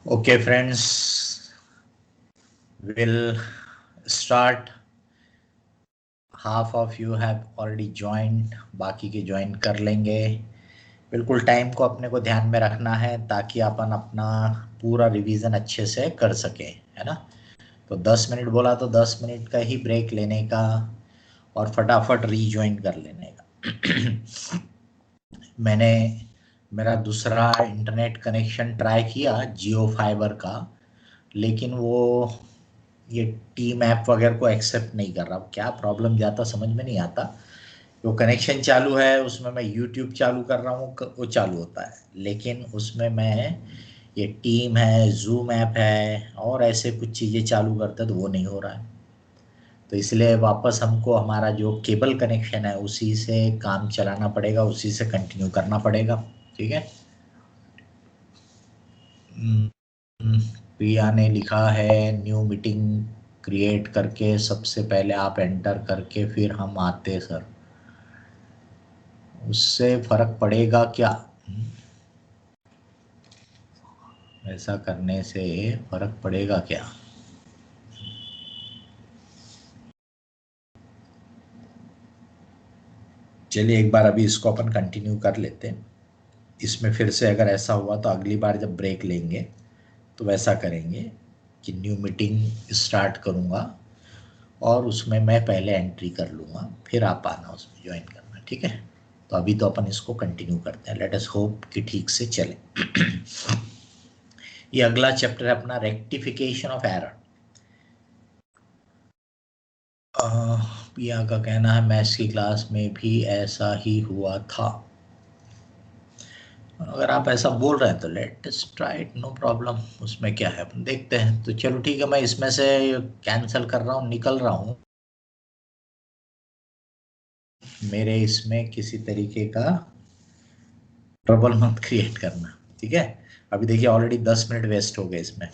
Okay, friends, we'll start. Half of you have already joined, बाकी के join कर लेंगे। बिल्कुल टाइम को अपने को ध्यान में रखना है ताकि अपन अपना पूरा रिवीजन अच्छे से कर सके, है ना। तो 10 मिनट बोला तो 10 मिनट का ही ब्रेक लेने का और फटाफट रीज्वाइन कर लेने का। मैंने मेरा दूसरा इंटरनेट कनेक्शन ट्राई किया जियो फाइबर का, लेकिन वो ये टीम ऐप वगैरह को एक्सेप्ट नहीं कर रहा। क्या प्रॉब्लम जाता समझ में नहीं आता। वो कनेक्शन चालू है, उसमें मैं यूट्यूब चालू कर रहा हूँ, वो चालू होता है, लेकिन उसमें मैं ये टीम है, जूम ऐप है और ऐसे कुछ चीज़ें चालू करते तो वो नहीं हो रहा है। तो इसलिए वापस हमको हमारा जो केबल कनेक्शन है उसी से काम चलाना पड़ेगा, उसी से कंटिन्यू करना पड़ेगा। ठीक है। प्रिया ने लिखा है न्यू मीटिंग क्रिएट करके सबसे पहले आप एंटर करके फिर हम आते सर, उससे फर्क पड़ेगा क्या? ऐसा करने से फर्क पड़ेगा क्या? चलिए एक बार अभी इसको अपन कंटिन्यू कर लेते हैं। इसमें फिर से अगर ऐसा हुआ तो अगली बार जब ब्रेक लेंगे तो वैसा करेंगे कि न्यू मीटिंग स्टार्ट करूँगा और उसमें मैं पहले एंट्री कर लूँगा, फिर आप आना उसमें ज्वाइन करना। ठीक है। तो अभी तो अपन इसको कंटिन्यू करते हैं। लेट अस होप कि ठीक से चले। ये अगला चैप्टर है अपना रेक्टिफिकेशन ऑफ एरर। पिया का कहना है मैथ्स की क्लास में भी ऐसा ही हुआ था। अगर आप ऐसा बोल रहे हैं तो let us try it, no problem. उसमें क्या है, अपन देखते हैं। तो चलो ठीक है, मैं इसमें से कैंसिल कर रहा हूँ, निकल रहा हूँ। मेरे इसमें किसी तरीके का ट्रबल मत क्रिएट करना। ठीक है। अभी देखिए ऑलरेडी 10 मिनट वेस्ट हो गए इसमें।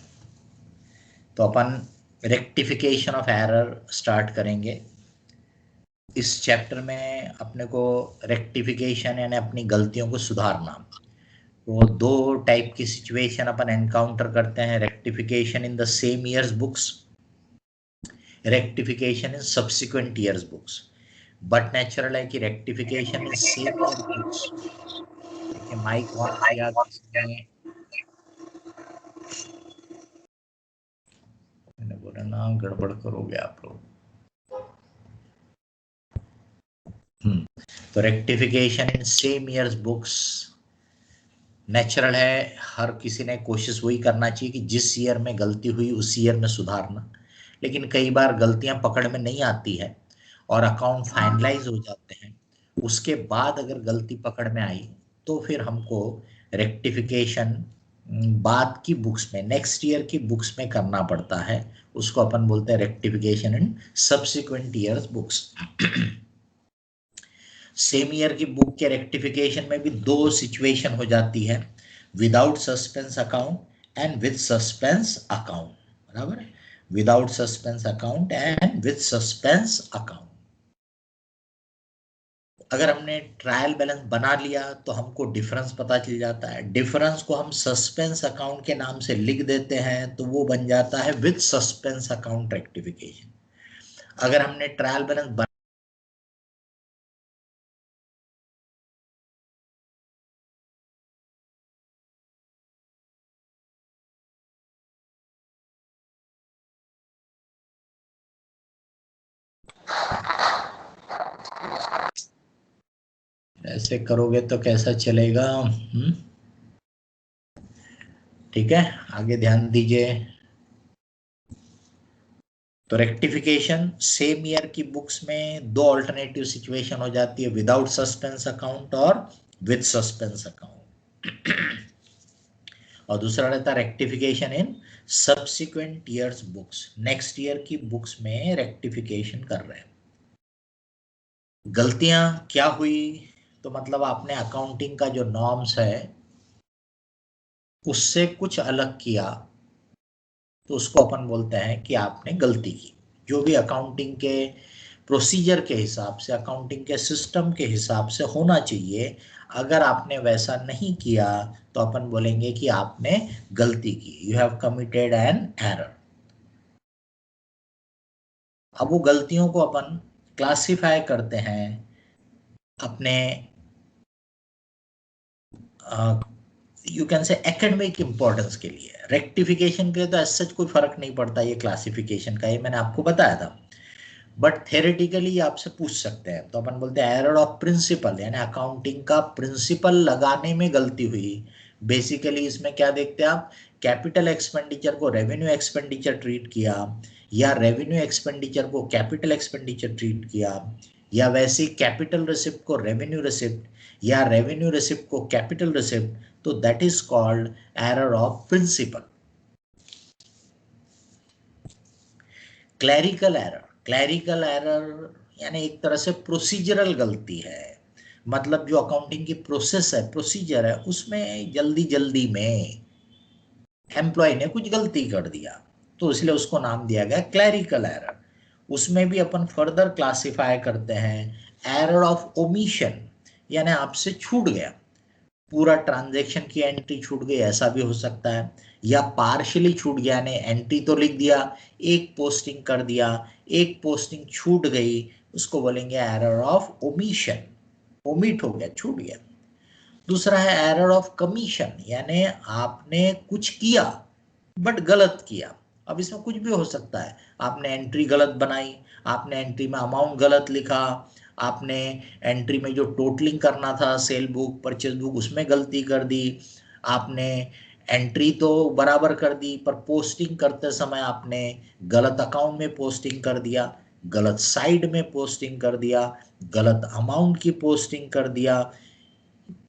तो अपन रेक्टिफिकेशन ऑफ एरर स्टार्ट करेंगे। इस चैप्टर में अपने को रेक्टिफिकेशन यानी अपनी गलतियों को सुधारना, वो दो टाइप की सिचुएशन अपन एनकाउंटर करते हैं। Rectification in the same years books, rectification in subsequent years books. But natural है कि rectification in same year books. देखिए माइक ऑन किया किसी ने, मैंने बोला ना गड़बड़ करोगे आप लोग। तो rectification in same years books natural है, हर किसी ने कोशिश वही करना चाहिए कि जिस ईयर में गलती हुई उस ईयर में सुधारना। लेकिन कई बार गलतियां पकड़ में नहीं आती है और अकाउंट फाइनलाइज हो जाते हैं। उसके बाद अगर गलती पकड़ में आई तो फिर हमको रेक्टिफिकेशन बाद की बुक्स में, नेक्स्ट ईयर की बुक्स में करना पड़ता है। उसको अपन बोलते हैं rectification in subsequent years books. Same year की बुक के रेक्टिफिकेशन में भी दो सिचुएशन हो जाती है, without suspense account and with suspense account. बराबर है, without suspense account and with suspense account. अगर हमने ट्रायल बैलेंस बना लिया तो हमको डिफरेंस पता चल जाता है। डिफरेंस को हम सस्पेंस अकाउंट के नाम से लिख देते हैं तो वो बन जाता है विद सस्पेंस अकाउंट रेक्टिफिकेशन। अगर हमने ट्रायल बैलेंस ऐसे करोगे तो कैसा चलेगा? ठीक है, आगे ध्यान दीजिए। तो रेक्टिफिकेशन सेम ईयर की बुक्स में दो अल्टरनेटिव सिचुएशन हो जाती है, विदाउट सस्पेंस अकाउंट और विद सस्पेंस अकाउंट। और दूसरा रहता है rectification in subsequent years books, next year की बुक्स में रेक्टिफिकेशन कर रहे हैं। गलतियां क्या हुई? तो मतलब आपने अकाउंटिंग का जो नॉर्म्स है उससे कुछ अलग किया तो उसको अपन बोलते हैं कि आपने गलती की। जो भी अकाउंटिंग के प्रोसीजर के हिसाब से, अकाउंटिंग के सिस्टम के हिसाब से होना चाहिए। अगर आपने वैसा नहीं किया तो अपन बोलेंगे कि आपने गलती की, you have committed an error. अब वो गलतियों को अपन क्लासिफाई करते हैं अपने you can say academic importance के लिए। रेक्टिफिकेशन के लिए तो ऐसा कोई फर्क नहीं पड़ता ये क्लासिफिकेशन का, ये मैंने आपको बताया था। बट थेरेटिकली आपसे पूछ सकते हैं, तो अपन बोलते हैं एरर ऑफ प्रिंसिपल, यानी अकाउंटिंग का प्रिंसिपल लगाने में गलती हुई। बेसिकली इसमें क्या देखते हैं आप, कैपिटल एक्सपेंडिचर को रेवेन्यू एक्सपेंडिचर ट्रीट किया, या रेवेन्यू एक्सपेंडिचर को कैपिटल एक्सपेंडिचर ट्रीट किया, या वैसे कैपिटल रिसिप्ट को रेवेन्यू रिसिप्ट, या रेवेन्यू रिसिप्ट को कैपिटल रिसिप्ट, तो that is called error of principle. Clerical error, clerical error यानी एक तरह से प्रोसीजरल गलती है, मतलब जो अकाउंटिंग की प्रोसेस है, प्रोसीजर है, उसमें जल्दी जल्दी में एम्प्लॉय ने कुछ गलती कर दिया, तो इसलिए उसको नाम दिया गया क्लैरिकल एरर। उसमें भी अपन फर्दर क्लासिफाई करते हैं एरर ऑफ ओमिशन, यानी आपसे छूट गया, पूरा ट्रांजैक्शन की एंट्री छूट गई, ऐसा भी हो सकता है, या पार्शियली छूट गया, ने एंट्री तो लिख दिया, एक पोस्टिंग कर दिया, एक पोस्टिंग छूट गई, उसको बोलेंगे एरर ऑफ ओमिशन, ओमिट हो गया, छूट गया। दूसरा है एरर ऑफ कमीशन, यानी आपने कुछ किया बट गलत किया। अब इसमें कुछ भी हो सकता है, आपने एंट्री गलत बनाई, आपने एंट्री में अमाउंट गलत लिखा, आपने एंट्री में जो टोटलिंग करना था सेल बुक परचेज बुक उसमें गलती कर दी, आपने एंट्री तो बराबर कर दी पर पोस्टिंग करते समय आपने गलत अकाउंट में पोस्टिंग कर दिया, गलत साइड में पोस्टिंग कर दिया, गलत अमाउंट की पोस्टिंग कर दिया,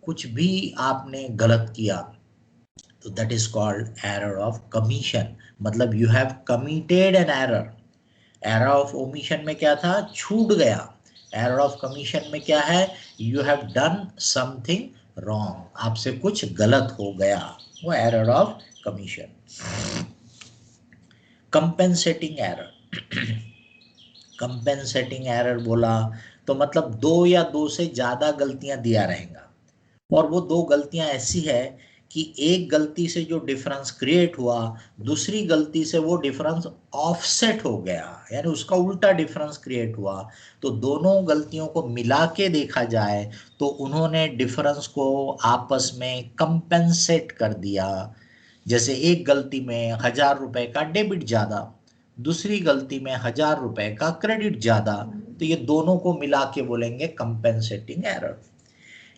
कुछ भी आपने गलत किया, तो that is called error of commission, मतलब you have committed an error. Error of omission में क्या था, छूट गया। एरर ऑफ कमीशन में क्या है, you have done something wrong, आपसे कुछ गलत हो गया, वो error of commission. Compensating error, compensating error बोला तो मतलब दो या दो से ज्यादा गलतियां दिया रहेगा, और वो दो गलतियां ऐसी है कि एक गलती से जो डिफरेंस क्रिएट हुआ, दूसरी गलती से वो डिफरेंस ऑफसेट हो गया, यानी उसका उल्टा डिफरेंस क्रिएट हुआ। तो दोनों गलतियों को मिला के देखा जाए तो उन्होंने डिफरेंस को आपस में कंपेंसेट कर दिया। जैसे एक गलती में 1,000 रुपए का डेबिट ज्यादा, दूसरी गलती में 1,000 रुपए का क्रेडिट ज्यादा, तो ये दोनों को मिला के बोलेंगे कंपेंसेटिंग एरर।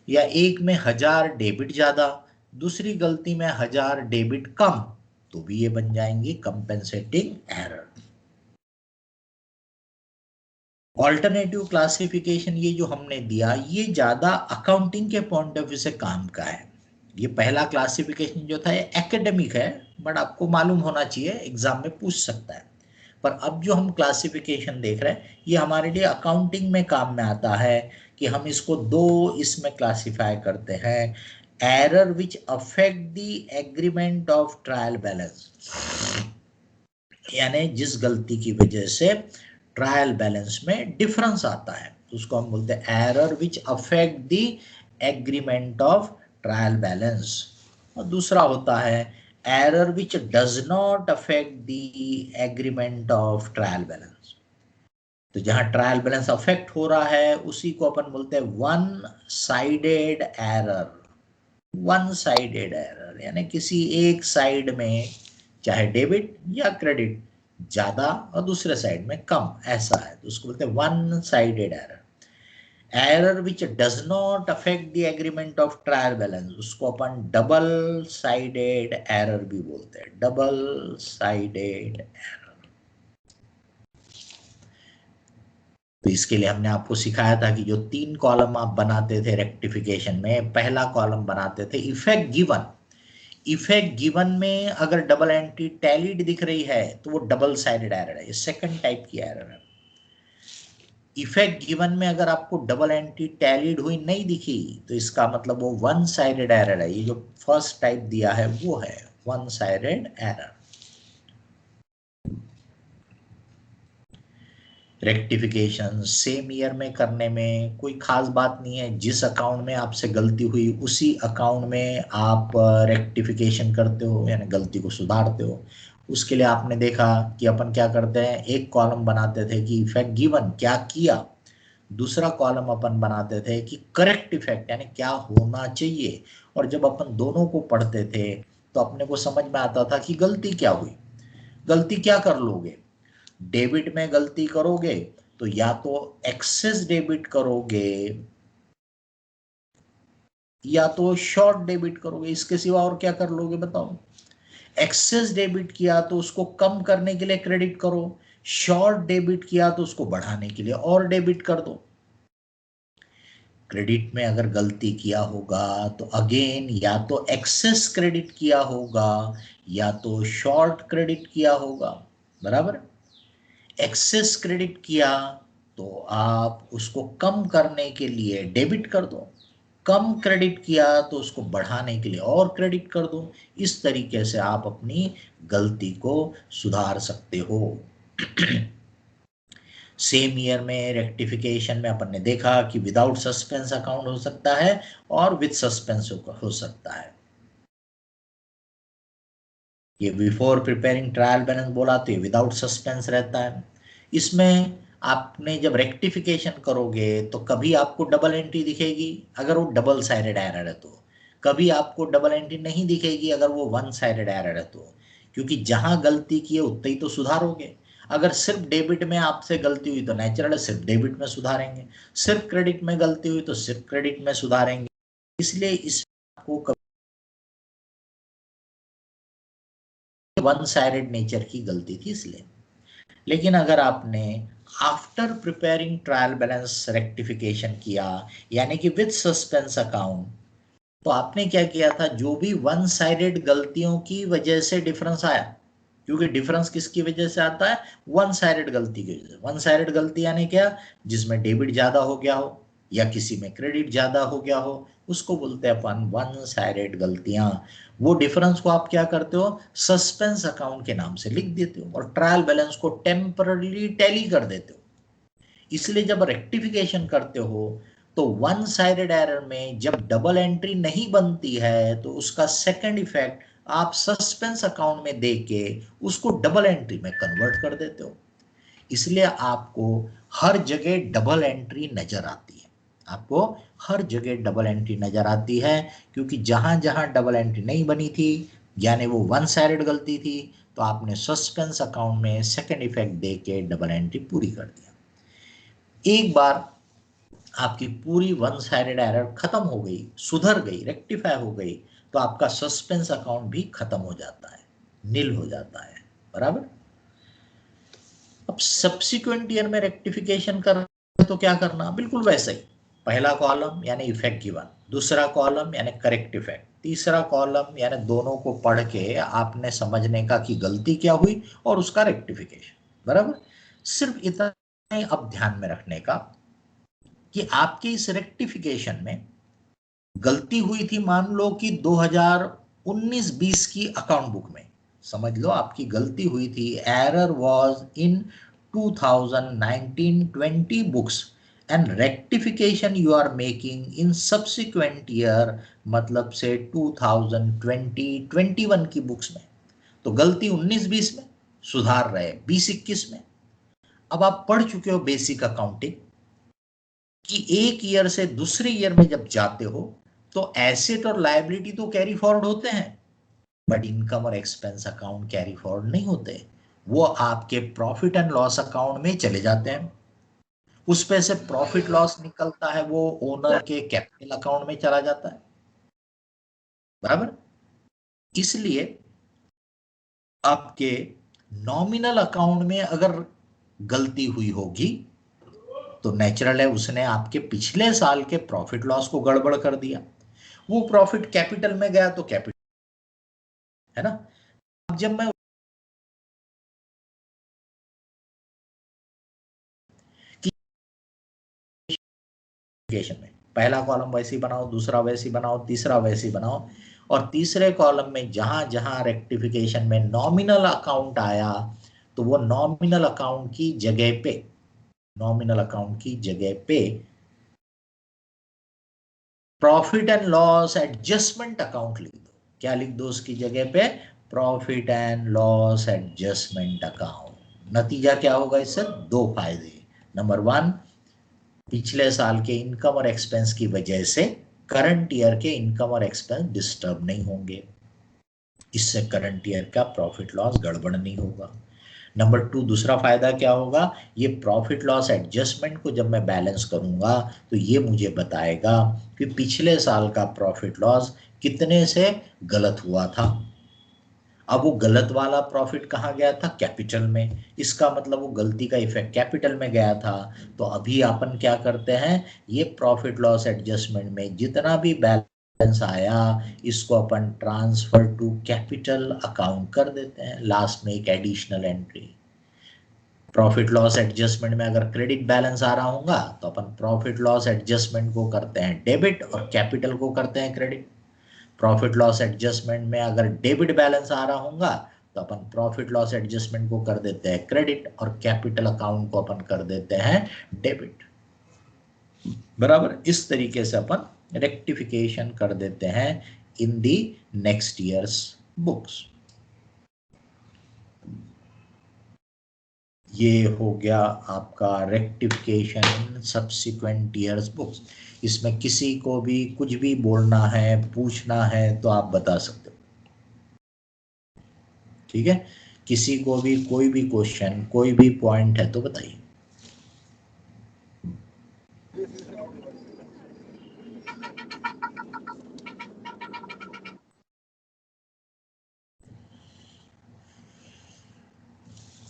या एक में 1,000 डेबिट ज्यादा, दूसरी गलती में 1,000 डेबिट कम, तो भी ये बन जाएंगी कंपेंसेटिंग एरर। ऑल्टरनेटिव क्लासिफिकेशन ये जो हमने दिया ये ज्यादा अकाउंटिंग के पॉइंट ऑफ व्यू से काम का है। ये पहला क्लासिफिकेशन जो था ये एकेडमिक है, बट आपको मालूम होना चाहिए, एग्जाम में पूछ सकता है। पर अब जो हम क्लासिफिकेशन देख रहे हैं ये हमारे लिए अकाउंटिंग में काम में आता है, कि हम इसको दो इसमें क्लासिफाई करते हैं। Error which affect the agreement of trial balance, यानी जिस गलती की वजह से ट्रायल बैलेंस में डिफरेंस आता है, उसको हम बोलते हैं error which affect the agreement of trial balance. और दूसरा होता है error which does not affect the agreement of trial balance. तो जहां ट्रायल बैलेंस अफेक्ट हो रहा है उसी को अपन बोलते हैं one sided error. One sided error यानी किसी एक साइड में चाहे डेबिट या क्रेडिट ज्यादा और दूसरे साइड में कम, ऐसा है, तो उसको बोलते हैं one sided error. Error which does not affect the agreement of trial balance, उसको अपन डबल साइडेड एरर भी बोलते हैं, डबल साइडेड। तो इसके लिए हमने आपको सिखाया था कि जो 3 कॉलम आप बनाते थे रेक्टिफिकेशन में, पहला कॉलम बनाते थे इफेक्ट गिवन। इफेक्ट गिवन में अगर डबल एंट्री टैलीड दिख रही है तो वो डबल साइडेड एरर है, ये सेकंड टाइप की एरर है। इफेक्ट गिवन में अगर आपको डबल एंट्री टैलीड हुई नहीं दिखी तो इसका मतलब वो वन साइडेड एरर है। ये जो फर्स्ट टाइप दिया है वो है one sided error. Rectification same year में करने में कोई खास बात नहीं है। जिस अकाउंट में आपसे गलती हुई उसी अकाउंट में आप रेक्टिफिकेशन करते हो, यानी गलती को सुधारते हो। उसके लिए आपने देखा कि अपन क्या करते हैं, एक कॉलम बनाते थे कि इफेक्ट गिवन क्या किया, दूसरा कॉलम अपन बनाते थे कि करेक्ट इफेक्ट यानी क्या होना चाहिए। और जब अपन दोनों को पढ़ते थे तो अपने को समझ में आता था कि गलती क्या हुई। गलती क्या कर लोगे, डेबिट में गलती करोगे तो या तो एक्सेस डेबिट करोगे या तो शॉर्ट डेबिट करोगे, इसके सिवा और क्या कर लोगे बताओ। एक्सेस डेबिट किया तो उसको कम करने के लिए क्रेडिट करो, शॉर्ट डेबिट किया तो उसको बढ़ाने के लिए और डेबिट कर दो। क्रेडिट में अगर गलती किया होगा तो अगेन या तो एक्सेस क्रेडिट किया होगा या तो शॉर्ट क्रेडिट किया होगा, बराबर। एक्सेस क्रेडिट किया तो आप उसको कम करने के लिए डेबिट कर दो, कम क्रेडिट किया तो उसको बढ़ाने के लिए और क्रेडिट कर दो। इस तरीके से आप अपनी गलती को सुधार सकते हो। सेम ईयर में रेक्टिफिकेशन में अपन ने देखा कि विदाउट सस्पेंस अकाउंट हो सकता है और विद सस्पेंस हो सकता है। ये बिफोर प्रिपेयरिंग ट्रायल बैलेंस बोला तो ये विदाउट सस्पेंस रहता है। इसमें आपने जब रेक्टिफिकेशन करोगे तो कभी आपको डबल एंट्री दिखेगी अगर वो डबल साइडेड एरर है तो, कभी आपको डबल एंट्री नहीं दिखेगी अगर वो वन साइडेड एरर है तो, क्योंकि जहां गलती की है उतना ही तो सुधारोगे। अगर सिर्फ डेबिट में आपसे गलती हुई तो नेचुरल है सिर्फ डेबिट में सुधारेंगे, सिर्फ क्रेडिट में गलती हुई तो सिर्फ क्रेडिट में सुधारेंगे। इसलिए इसमें आपको वन साइडेड नेचर की गलती थी इसलिए। लेकिन अगर आपने after preparing trial balance rectification किया यानी कि विद सस्पेंस अकाउंट, तो आपने क्या किया था, जो भी वन साइडेड गलतियों की वजह से डिफरेंस आया, क्योंकि डिफरेंस किसकी वजह से आता है, वन साइडेड गलती की वजह से। वन साइडेड गलती यानी क्या, जिसमें डेबिट ज्यादा हो गया हो या किसी में क्रेडिट ज्यादा हो गया हो, उसको बोलते हैं अपन वन साइडेड गलतियां। वो डिफरेंस को आप क्या करते हो, सस्पेंस अकाउंट के नाम से लिख देते हो और ट्रायल बैलेंस को टेम्परली टैली कर देते हो। इसलिए जब रेक्टिफिकेशन करते हो तो वन साइडेड एरर में जब डबल एंट्री नहीं बनती है तो उसका सेकंड इफेक्ट आप सस्पेंस अकाउंट में दे के उसको डबल एंट्री में कन्वर्ट कर देते हो। इसलिए आपको हर जगह डबल एंट्री नजर आती है, आपको हर जगह डबल एंट्री नजर आती है, क्योंकि जहां जहां डबल एंट्री नहीं बनी थी यानी वो वन साइडेड गलती थी, तो आपने सस्पेंस अकाउंट में सेकंड इफेक्ट दे के डबल एंट्री पूरी कर दिया। एक बार आपकी पूरी वन साइडेड एरर खत्म हो गई, सुधर गई, रेक्टिफाई हो गई, तो आपका सस्पेंस अकाउंट भी खत्म हो जाता है, नील हो जाता है, बराबर। अब सब्सिक्वेंट ईयर में रेक्टिफिकेशन कर तो क्या करना, बिल्कुल वैसे ही। पहला कॉलम यानी इफेक्ट गिवन, दूसरा कॉलम यानी करेक्ट इफेक्ट, तीसरा कॉलम यानी दोनों को पढ़ के आपने समझने का कि गलती क्या हुई और उसका रेक्टिफिकेशन, बराबर। सिर्फ इतना ही अब ध्यान में रखने का कि आपके इस रेक्टिफिकेशन में गलती हुई थी, मान लो कि 2019-20 की अकाउंट बुक में, समझ लो आपकी गलती हुई थी, error was in 2019-20 books and rectification you are making in subsequent year, मतलब से 2020-21 की बुक्स में। तो गलती 19-20 में, सुधार रहे 20-21 में। अब आप पढ़ चुके हो बेसिक अकाउंटिंग कि एक ईयर से दूसरे ईयर में जब जाते हो तो एसेट और लायबिलिटी तो कैरी फॉरवर्ड होते हैं, बट इनकम और एक्सपेंस अकाउंट कैरी फॉरवर्ड नहीं होते। वो आपके प्रॉफिट एंड लॉस अकाउंट में चले जाते हैं, उस पे से प्रॉफिट लॉस निकलता है वो ओनर के कैपिटल अकाउंट में चला जाता है, बराबर। इसलिए आपके नॉमिनल अकाउंट में अगर गलती हुई होगी तो नेचुरल है उसने आपके पिछले साल के प्रॉफिट लॉस को गड़बड़ कर दिया, वो प्रॉफिट कैपिटल में गया तो कैपिटल, है ना। अब जब मैं में पहला कॉलम वैसे ही बनाओ, दूसरा वैसे ही बनाओ, तीसरा वैसे ही बनाओ, और तीसरे कॉलम में जहां जहां रेक्टिफिकेशन में नॉमिनल अकाउंट आया तो वो नॉमिनल अकाउंट की जगह पे नॉमिनल अकाउंट की जगह पे profit and loss adjustment account लिख दो। क्या लिख दो उसकी जगह पे? Profit and loss adjustment account. नतीजा क्या होगा इससे? दो फायदे। नंबर वन, पिछले साल के इनकम और एक्सपेंस की वजह से करंट ईयर के इनकम और एक्सपेंस डिस्टर्ब नहीं होंगे, इससे करंट ईयर का प्रॉफिट लॉस गड़बड़ नहीं होगा। नंबर टू, दूसरा फायदा क्या होगा? ये प्रॉफिट लॉस एडजस्टमेंट को जब मैं बैलेंस करूंगा तो ये मुझे बताएगा कि पिछले साल का प्रॉफिट लॉस कितने से गलत हुआ था। अब वो गलत वाला प्रॉफिट कहाँ गया था? कैपिटल में। इसका मतलब वो गलती का इफेक्ट कैपिटल में गया था। तो अभी अपन क्या करते हैं, ये प्रॉफिट लॉस एडजस्टमेंट में जितना भी बैलेंस आया इसको अपन ट्रांसफर टू कैपिटल अकाउंट कर देते हैं। लास्ट में एक additional entry, profit loss adjustment में अगर क्रेडिट बैलेंस आ रहा होगा तो अपन प्रॉफिट लॉस एडजस्टमेंट को करते हैं डेबिट और कैपिटल को करते हैं क्रेडिट। प्रॉफिट लॉस एडजस्टमेंट में अगर डेबिट बैलेंस आ रहा होगा तो अपन प्रॉफिट लॉस एडजस्टमेंट को कर देते हैं क्रेडिट और कैपिटल अकाउंट को अपन कर देते हैं डेबिट। बराबर इस तरीके से अपन रेक्टिफिकेशन कर देते हैं इन दी नेक्स्ट ईयर्स बुक्स। ये हो गया आपका रेक्टिफिकेशन सब्सिक्वेंट ईयर्स बुक्स। इसमें किसी को भी कुछ भी बोलना है, पूछना है तो आप बता सकते हो, ठीक है? किसी को भी कोई भी क्वेश्चन, कोई भी पॉइंट है तो बताइए।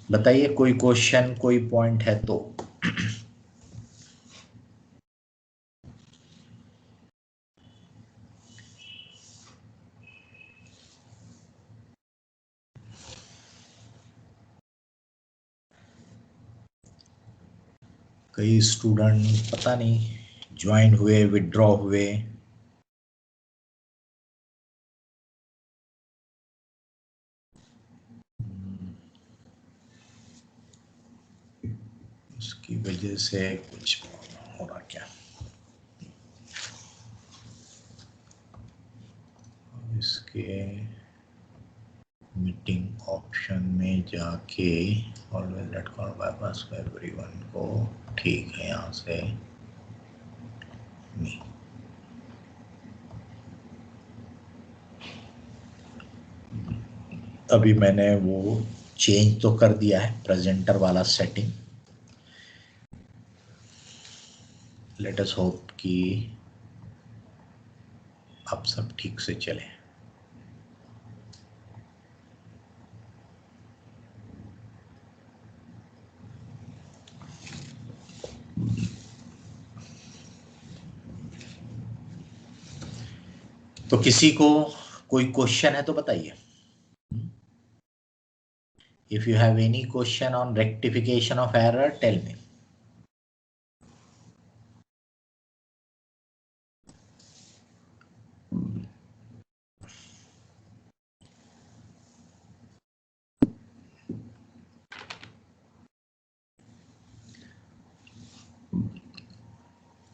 बताइए कोई क्वेश्चन, कोई पॉइंट है तो। कई स्टूडेंट पता नहीं ज्वाइन हुए, विड्रॉ हुए। उसकी वजह से कुछ हो रहा क्या? इसके मीटिंग ऑप्शन में जाके always let call bypass for everyone को, ठीक है यहाँ से नहीं। अभी मैंने वो चेंज तो कर दिया है प्रेजेंटर वाला सेटिंग। लेट अस होप कि अब सब ठीक से चले। तो किसी को कोई क्वेश्चन है तो बताइए। If you have any question on rectification of error tell me.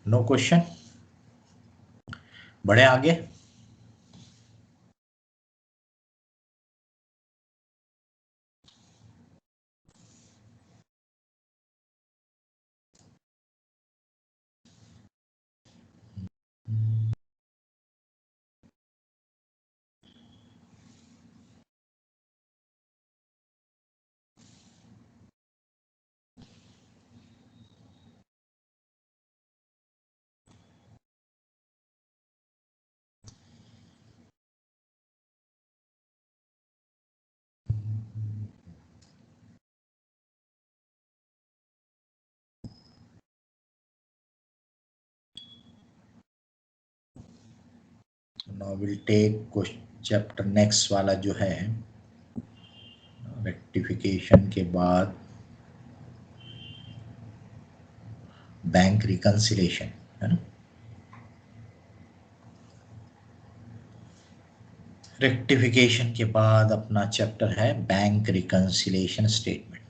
No question, बढ़े आगे। Now will take chapter next वाला जो है रेक्टिफिकेशन के बाद बैंक रिकंसिलेशन, है ना? रेक्टिफिकेशन के बाद अपना चैप्टर है bank reconciliation statement.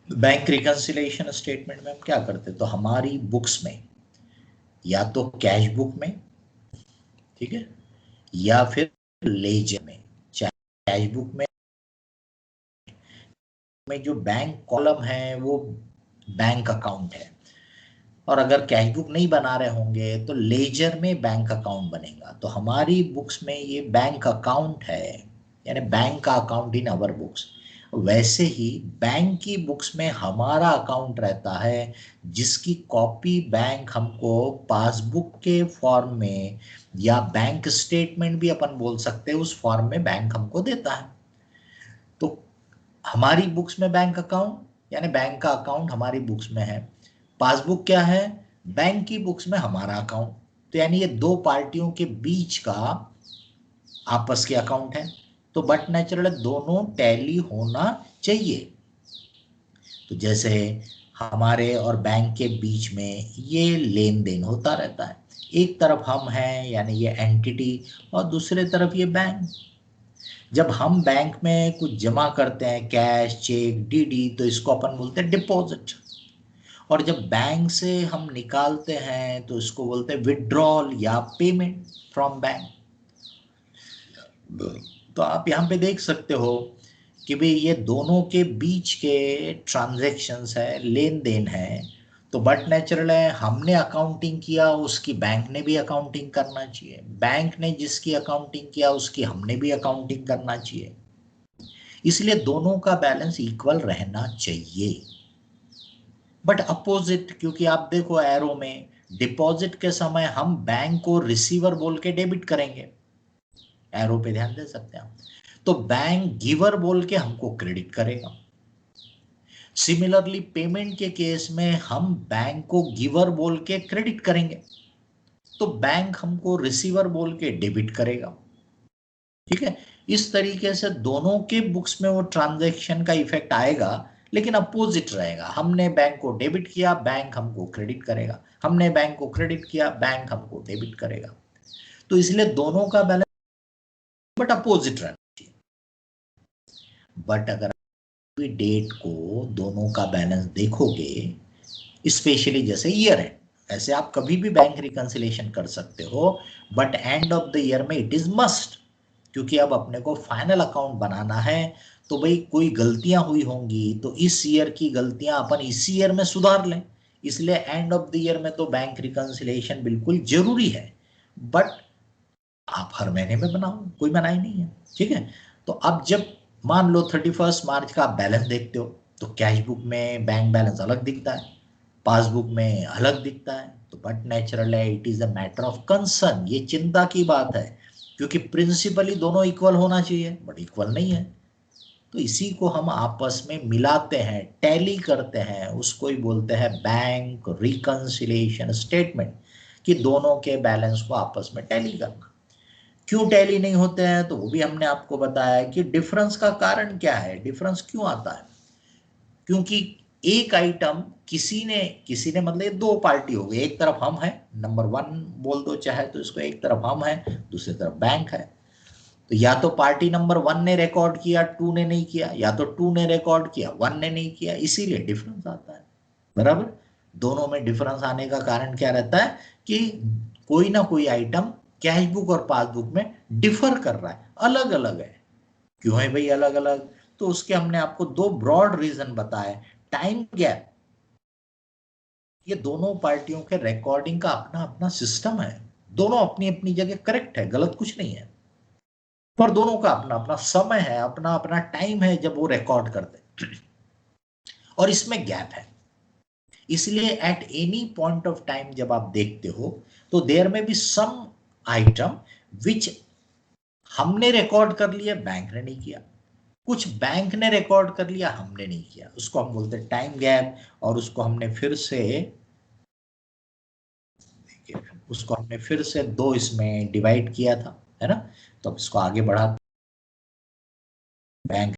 Bank reconciliation statement में हम क्या करते हैं, तो हमारी बुक्स में या तो कैश बुक में, ठीक है, या फिर लेजर में। कैश बुक में जो बैंक कॉलम है वो बैंक अकाउंट है, और अगर कैश बुक नहीं बना रहे होंगे तो लेजर में बैंक अकाउंट बनेगा। तो हमारी बुक्स में ये बैंक अकाउंट है, यानी बैंक का अकाउंट इन अवर बुक्स। वैसे ही बैंक की बुक्स में हमारा अकाउंट रहता है, जिसकी कॉपी बैंक हमको पासबुक के फॉर्म में या बैंक स्टेटमेंट भी अपन बोल सकते हैं, उस फॉर्म में बैंक हमको देता है। तो हमारी बुक्स में बैंक अकाउंट यानी बैंक का अकाउंट हमारी बुक्स में है, पासबुक क्या है, बैंक की बुक्स में हमारा अकाउंट। तो यानी ये दो पार्टियों के बीच का आपस के अकाउंट है। तो बट नेचुरल दोनों टैली होना चाहिए। तो जैसे हमारे और बैंक के बीच में ये लेन देन होता रहता है, एक तरफ हम हैं यानी ये एंटिटी, और दूसरे तरफ ये बैंक। जब हम बैंक में कुछ जमा करते हैं, कैश, चेक, डीडी, तो इसको अपन बोलते हैं डिपॉजिट। और जब बैंक से हम निकालते हैं तो इसको बोलते हैं विड्रॉल या पेमेंट फ्रॉम बैंक। तो आप यहाँ पे देख सकते हो कि भाई ये दोनों के बीच के ट्रांजैक्शंस है, लेन देन है। तो बट नेचुरल है, हमने अकाउंटिंग किया, उसकी बैंक ने भी अकाउंटिंग करना चाहिए, बैंक ने जिसकी अकाउंटिंग किया उसकी हमने भी अकाउंटिंग करना चाहिए। इसलिए दोनों का बैलेंस इक्वल रहना चाहिए। बट अपोजिट, क्योंकि आप देखो एरो में डिपॉजिट के समय हम बैंक को रिसीवर बोल के डेबिट करेंगे, एरो पे ध्यान दे सकते हैं आप। तो बैंक गिवर बोल के हमको क्रेडिट करेगा। सिमिलरली पेमेंट के केस में हम बैंक को गिवर बोल के क्रेडिट करेंगे, तो बैंक हमको रिसीवर बोल के डेबिट करेगा। ठीक है, इस तरीके से दोनों के बुक्स में वो ट्रांजैक्शन का इफेक्ट आएगा, लेकिन अपोजिट रहेगा। हमने बैंक को डेबिट किया, बैंक हमको क्रेडिट करेगा, हमने बैंक को क्रेडिट किया, बैंक हमको डेबिट करेगा। तो इसलिए दोनों का बैलेंस बट अपोजिट रहना चाहिए। बट अगर डेट को दोनों का बैलेंस देखोगे, स्पेशली जैसे ईयर है, ऐसे आप कभी भी बैंक रिकंसिलिएशन कर सकते हो, but end of the year में इट इज मस्ट, क्योंकि अब अपने को फाइनल अकाउंट बनाना है। तो भाई कोई गलतियां हुई होंगी तो इस ईयर की गलतियां अपन इसी ईयर में सुधार लें, इसलिए एंड ऑफ द ईयर में तो बैंक रिकंसिलिएशन बिल्कुल जरूरी है। बट आप हर महीने में बनाओ, कोई मनाही नहीं है। ठीक है, तो अब जब मान लो 31 मार्च का आप बैलेंस देखते हो, तो कैश बुक में बैंक बैलेंस अलग दिखता है, पासबुक में अलग दिखता है। तो बट नेचुरल है, it is a matter of concern, ये चिंता की बात है, क्योंकि प्रिंसिपली दोनों इक्वल होना चाहिए, बट इक्वल नहीं है। तो इसी को हम आपस में मिलाते हैं, टैली करते हैं, उसको ही बोलते हैं बैंक रिकंसिलिएशन स्टेटमेंट, कि दोनों के बैलेंस को आपस में टैली करना। क्यों टैली नहीं होते हैं, तो वो भी हमने आपको बताया कि डिफरेंस का कारण क्या है, डिफरेंस क्यों आता है। क्योंकि एक आइटम किसी ने मतलब ये दो पार्टी हो गई, एक तरफ हम हैं, नंबर 1 बोल दो चाहे तो इसको, एक तरफ हम हैं, दूसरी तरफ बैंक है। तो या तो पार्टी नंबर 1 ने रिकॉर्ड किया, 2 ने नहीं किया, या तो 2 ने रिकॉर्ड किया, 1 ने नहीं किया, इसीलिए डिफरेंस आता है। बराबर, दोनों में डिफरेंस आने का कारण क्या रहता है कि कोई ना कोई आइटम कैश बुक और पासबुक में डिफर कर रहा है, अलग अलग है। क्यों है भाई अलग अलग, तो उसके हमने आपको दो ब्रॉड रीजन बताए। टाइम गैप, ये दोनों पार्टियों के रिकॉर्डिंग का अपना अपना सिस्टम है, दोनों अपनी अपनी जगह करेक्ट है, गलत कुछ नहीं है, पर दोनों का अपना अपना समय है, अपना अपना टाइम है जब वो रिकॉर्ड करते, और इसमें गैप है। इसलिए at any point of time जब आप देखते हो तो देयर में बी सम आइटम विच हमने रिकॉर्ड कर लिया, बैंक ने नहीं किया, कुछ बैंक ने रिकॉर्ड कर लिया, हमने नहीं किया, उसको हम बोलते हैं टाइम गैप। और उसको हमने फिर से दो इसमें डिवाइड किया था, है ना। तो अब इसको आगे बढ़ा, बैंक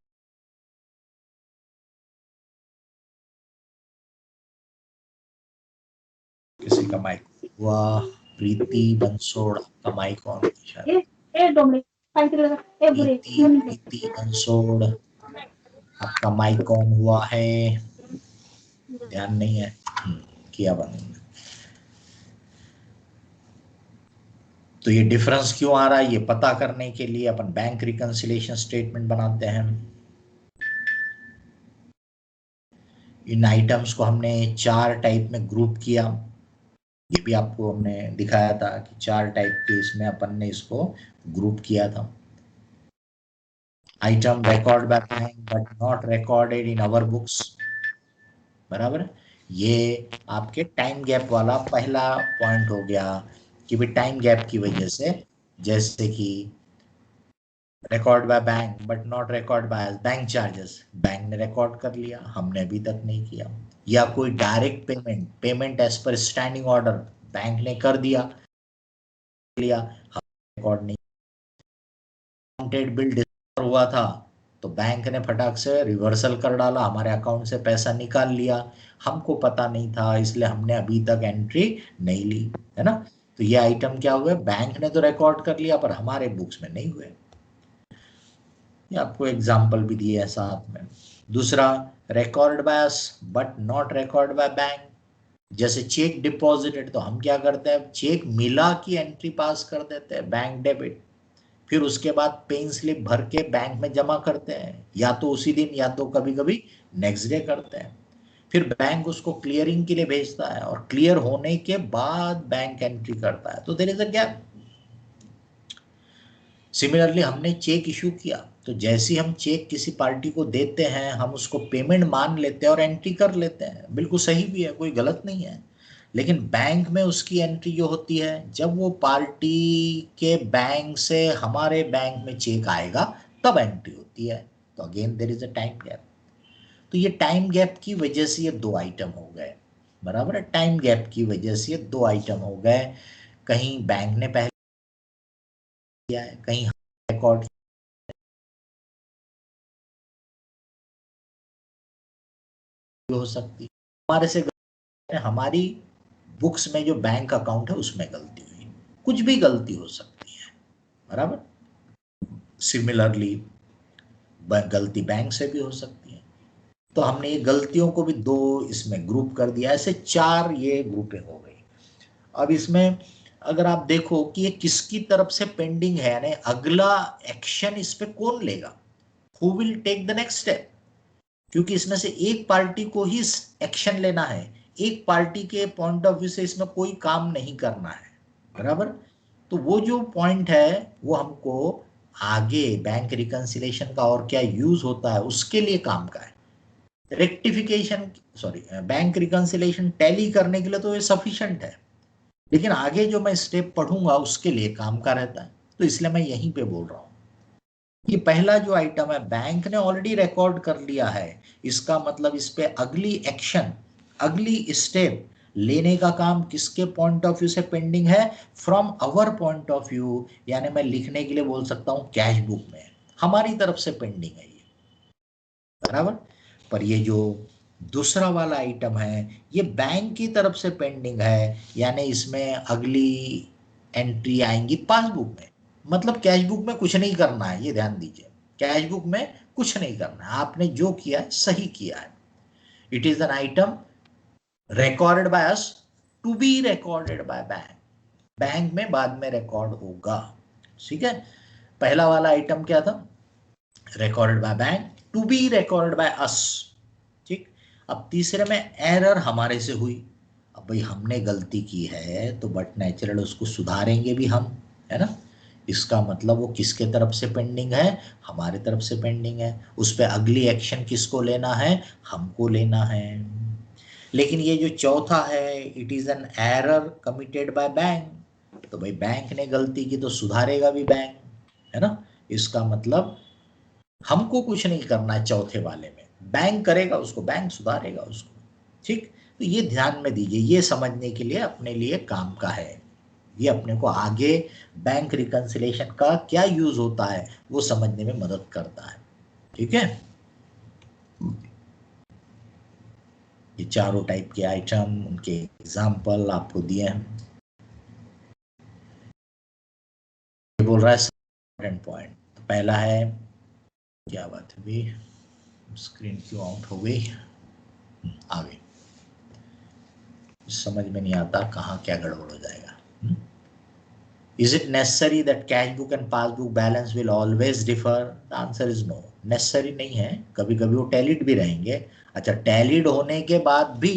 किसी का माइक हुआ, प्रीति बंसोड़ का माइक ऑन है, प्रीति बंसोड़ आपका माइक ऑन हुआ है। ध्यान नहीं है? किया बंद। तो ये डिफरेंस क्यों आ रहा है, ये पता करने के लिए अपन बैंक रिकंसिलिएशन स्टेटमेंट बनाते हैं। इन आइटम्स को हमने 4 टाइप में ग्रुप किया। ये भी आपको हमने दिखाया था कि 4 टाइप के इसमें अपन ने इसको ग्रुप किया था। Item record by bank but not recorded in our books, बराबर। ये आपके टाइम गैप वाला पहला पॉइंट हो गया कि भाई टाइम गैप की वजह से, जैसे कि record by bank but not record by bank charges, bank ने रिकॉर्ड कर लिया, हमने अभी तक नहीं किया। या कोई direct payment as per standing order, bank ने कर दिया लिया, हम रिकॉर्ड नहीं। अकाउंटेड बिल डिस्कवर हुआ था तो बैंक ने फटाक से रिवर्सल कर डाला, हमारे अकाउंट से पैसा निकाल लिया, हमको पता नहीं था इसलिए हमने अभी तक एंट्री नहीं ली, है ना। तो ये आइटम क्या हुए, बैंक ने तो रिकॉर्ड कर लिया पर हमारे बुक्स में नहीं हुए। ये आपको एग्जाम्पल भी दिए हैं साथ में। दूसरा, record by us but not record by bank. जैसे चेक डिपॉजिटेड, तो हम क्या करते हैं, चेक मिला की एंट्री पास कर देते हैं बैंक डेबिट, फिर उसके बाद पेन स्लिप भर के बैंक में जमा करते हैं, या तो उसी दिन या तो कभी कभी नेक्स्ट डे करते हैं। फिर बैंक उसको क्लियरिंग के लिए भेजता है और क्लियर होने के बाद बैंक एंट्री करता है, तो there is a gap. Similarly हमने चेक इशू किया, तो जैसे हम चेक किसी पार्टी को देते हैं हम उसको पेमेंट मान लेते हैं और एंट्री कर लेते हैं, बिल्कुल सही भी है, कोई गलत नहीं है। लेकिन बैंक में उसकी एंट्री जो होती है जब वो पार्टी के बैंक से हमारे बैंक में चेक आएगा तब एंट्री होती है। तो again there is a time gap. तो ये टाइम गैप की वजह से ये 2 आइटम हो गए, बराबर है। टाइम गैप की वजह से ये 2 आइटम हो गए, कहीं बैंक ने पहले किया है, कहीं रिकॉर्ड हो सकती है, हमारे से हमारी बुक्स में जो बैंक अकाउंट है उसमें गलती हुई, कुछ भी गलती हो सकती है, बराबर। सिमिलरली गलती बैंक से भी हो सकती है। तो हमने ये गलतियों को भी 2 इसमें ग्रुप कर दिया, ऐसे 4 ये ग्रुपिंग हो गई। अब इसमें अगर आप देखो कि ये किसकी तरफ से पेंडिंग है, यानी अगला एक्शन इस पे कौन लेगा, who will take the next step, क्योंकि इसमें से एक पार्टी को ही एक्शन लेना है, एक पार्टी के पॉइंट ऑफ व्यू से इसमें कोई काम नहीं करना है, बराबर। तो वो जो पॉइंट है वो हमको आगे बैंक रिकंसिलेशन का और क्या यूज होता है उसके लिए काम का है। Rectification, sorry, bank reconciliation tally करने के लिए तो ये सफिशिएंट है, लेकिन आगे जो मैं स्टेप पढ़ूंगा उसके लिए काम का रहता है, तो इसलिए मैं यहीं पे बोल रहा हूं। ये पहला जो आइटम है बैंक ने ऑलरेडी रिकॉर्ड कर लिया है, इसका मतलब इस पे अगली एक्शन, अगली स्टेप लेने का काम किसके पॉइंट ऑफ व्यू से पेंडिंग है, from our point of view, यानी मैं लिखने के लिए बोल सकता हूं कैश बुक में हमारी तरफ से पेंडिंग है ये, बराबर। पर ये जो दूसरा वाला आइटम है ये बैंक की तरफ से पेंडिंग है, यानी इसमें अगली एंट्री आएंगी पासबुक में। मतलब कैश बुक में कुछ नहीं करना है, ये ध्यान दीजिए, कैश बुक में कुछ नहीं करना है, आपने जो किया है सही किया है। It is an item recorded by us to be recorded by bank, bank में बाद में रिकॉर्ड होगा, ठीक है। पहला वाला आइटम क्या था, recorded by bank to be recorded by us, ठीक। अब तीसरे में एरर हमारे से हुई, अब भाई हमने गलती की है तो बट नेचुरल उसको सुधारेंगे भी हम, है ना। इसका मतलब वो किसके तरफ से पेंडिंग है, हमारे तरफ से पेंडिंग है, उस पर अगली एक्शन किसको लेना है, हमको लेना है। लेकिन ये जो चौथा है, it is an error committed by bank, तो भाई बैंक ने गलती की तो सुधारेगा भी बैंक, है ना। इसका मतलब हमको कुछ नहीं करना है चौथे वाले में, बैंक करेगा उसको, बैंक सुधारेगा उसको, ठीक। तो ये ध्यान में दीजिए, ये समझने के लिए अपने लिए काम का है, ये अपने को आगे बैंक रिकंसिलेशन का क्या यूज होता है वो समझने में मदद करता है, ठीक है। ये चारों टाइप के आइटम, उनके एग्जाम्पल आपको दिए हैं। ये बोल रहा है इम्पोर्टेंट पॉइंट, तो पहला है, क्या बात हुई, स्क्रीन क्यों आउट हो गई, आ गई। समझ में नहीं आता कहाँ क्या गड़बड़ हो जाएगा। Is it necessary that cash book and passbook balance will always differ? The answer is no. Necessary नहीं है, कभी कभी वो टैलिड भी रहेंगे। अच्छा, टैलिड होने के बाद भी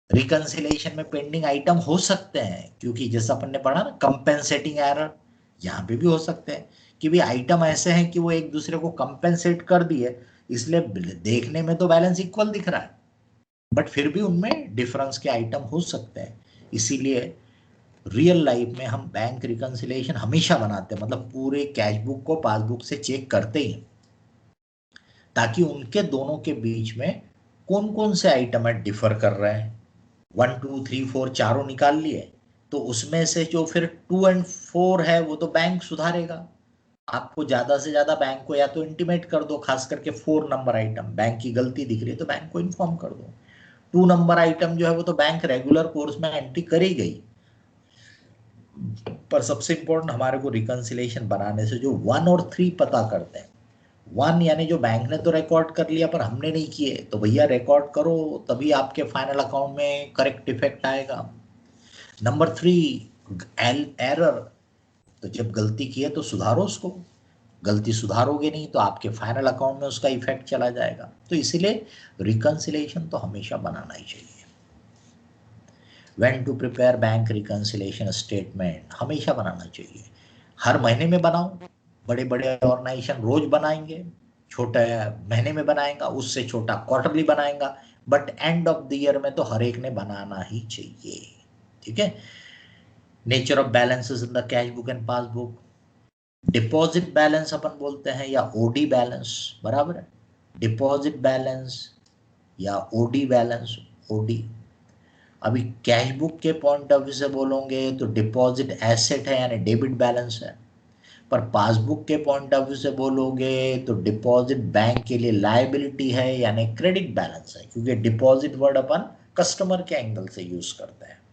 रिकंसिलेशन में पेंडिंग आइटम हो सकते हैं, क्योंकि जैसा अपन ने पढ़ा ना कंपेंसेटिंग एरर, यहाँ पे भी हो सकते हैं कि भी आइटम ऐसे हैं कि वो एक दूसरे को कंपेंसेट कर दिए, इसलिए देखने में तो बैलेंस इक्वल दिख रहा है, बट फिर भी उनमें डिफरेंस के आइटम हो सकते हैं। इसीलिए रियल लाइफ में हम बैंक रिकंसिलेशन हमेशा बनाते हैं, मतलब पूरे कैश बुक को पासबुक से चेक करते ही, ताकि उनके दोनों के बीच में कौन कौन से आइटम है डिफर कर रहे हैं। 1 2 3 4 चारों निकाल लिए, तो उसमें से जो फिर 2 और 4 है वो तो बैंक सुधारेगा। आपको ज्यादा से ज्यादा बैंक को या तो इंटीमेट कर दो, खास करके 4 नंबर आइटम बैंक की गलती दिख रही है तो बैंक को इन्फॉर्म कर दो। 2 नंबर आइटम जो है वो तो बैंक रेगुलर कोर्स में एंट्री करी गई, पर सबसे इंपॉर्टेंट हमारे को रिकंसिलेशन बनाने से जो 1 और 3 पता करते हैं। 1 यानी जो बैंक ने तो रिकॉर्ड कर लिया पर हमने नहीं किए, तो भैया रिकॉर्ड करो, तभी आपके फाइनल अकाउंट में करेक्ट इफेक्ट आएगा। नंबर 3 एरर, तो जब गलती की है तो सुधारो उसको, गलती सुधारोगे नहीं तो आपके फाइनल अकाउंट में उसका इफेक्ट चला जाएगा। तो इसीलिए रिकंसिलेशन तो हमेशा बनाना ही चाहिए। When to prepare bank reconciliation statement, हमेशा बनाना चाहिए। हर महीने में बनाओ, बड़े बड़े ऑर्गेनाइजेशन रोज बनाएंगे, छोटा महीने में बनाएगा, उससे छोटा क्वार्टरली बनाएगा, but end of the year में तो हर एक ने बनाना ही चाहिए। ठीक है। Nature of balances in the cash book and passbook, deposit balance अपन बोलते हैं या ओडी बैलेंस, बराबर है, डिपॉजिट बैलेंस या ओडी बैलेंस। ओडी, अभी कैश बुक के पॉइंट ऑफ व्यू से बोलोगे तो डिपॉजिट एसेट है यानी डेबिट बैलेंस है, पर पासबुक के पॉइंट ऑफ व्यू से बोलोगे तो डिपॉजिट बैंक के लिए लायबिलिटी है यानी क्रेडिट बैलेंस है, क्योंकि डिपॉजिट वर्ड अपन कस्टमर के एंगल से यूज करते हैं।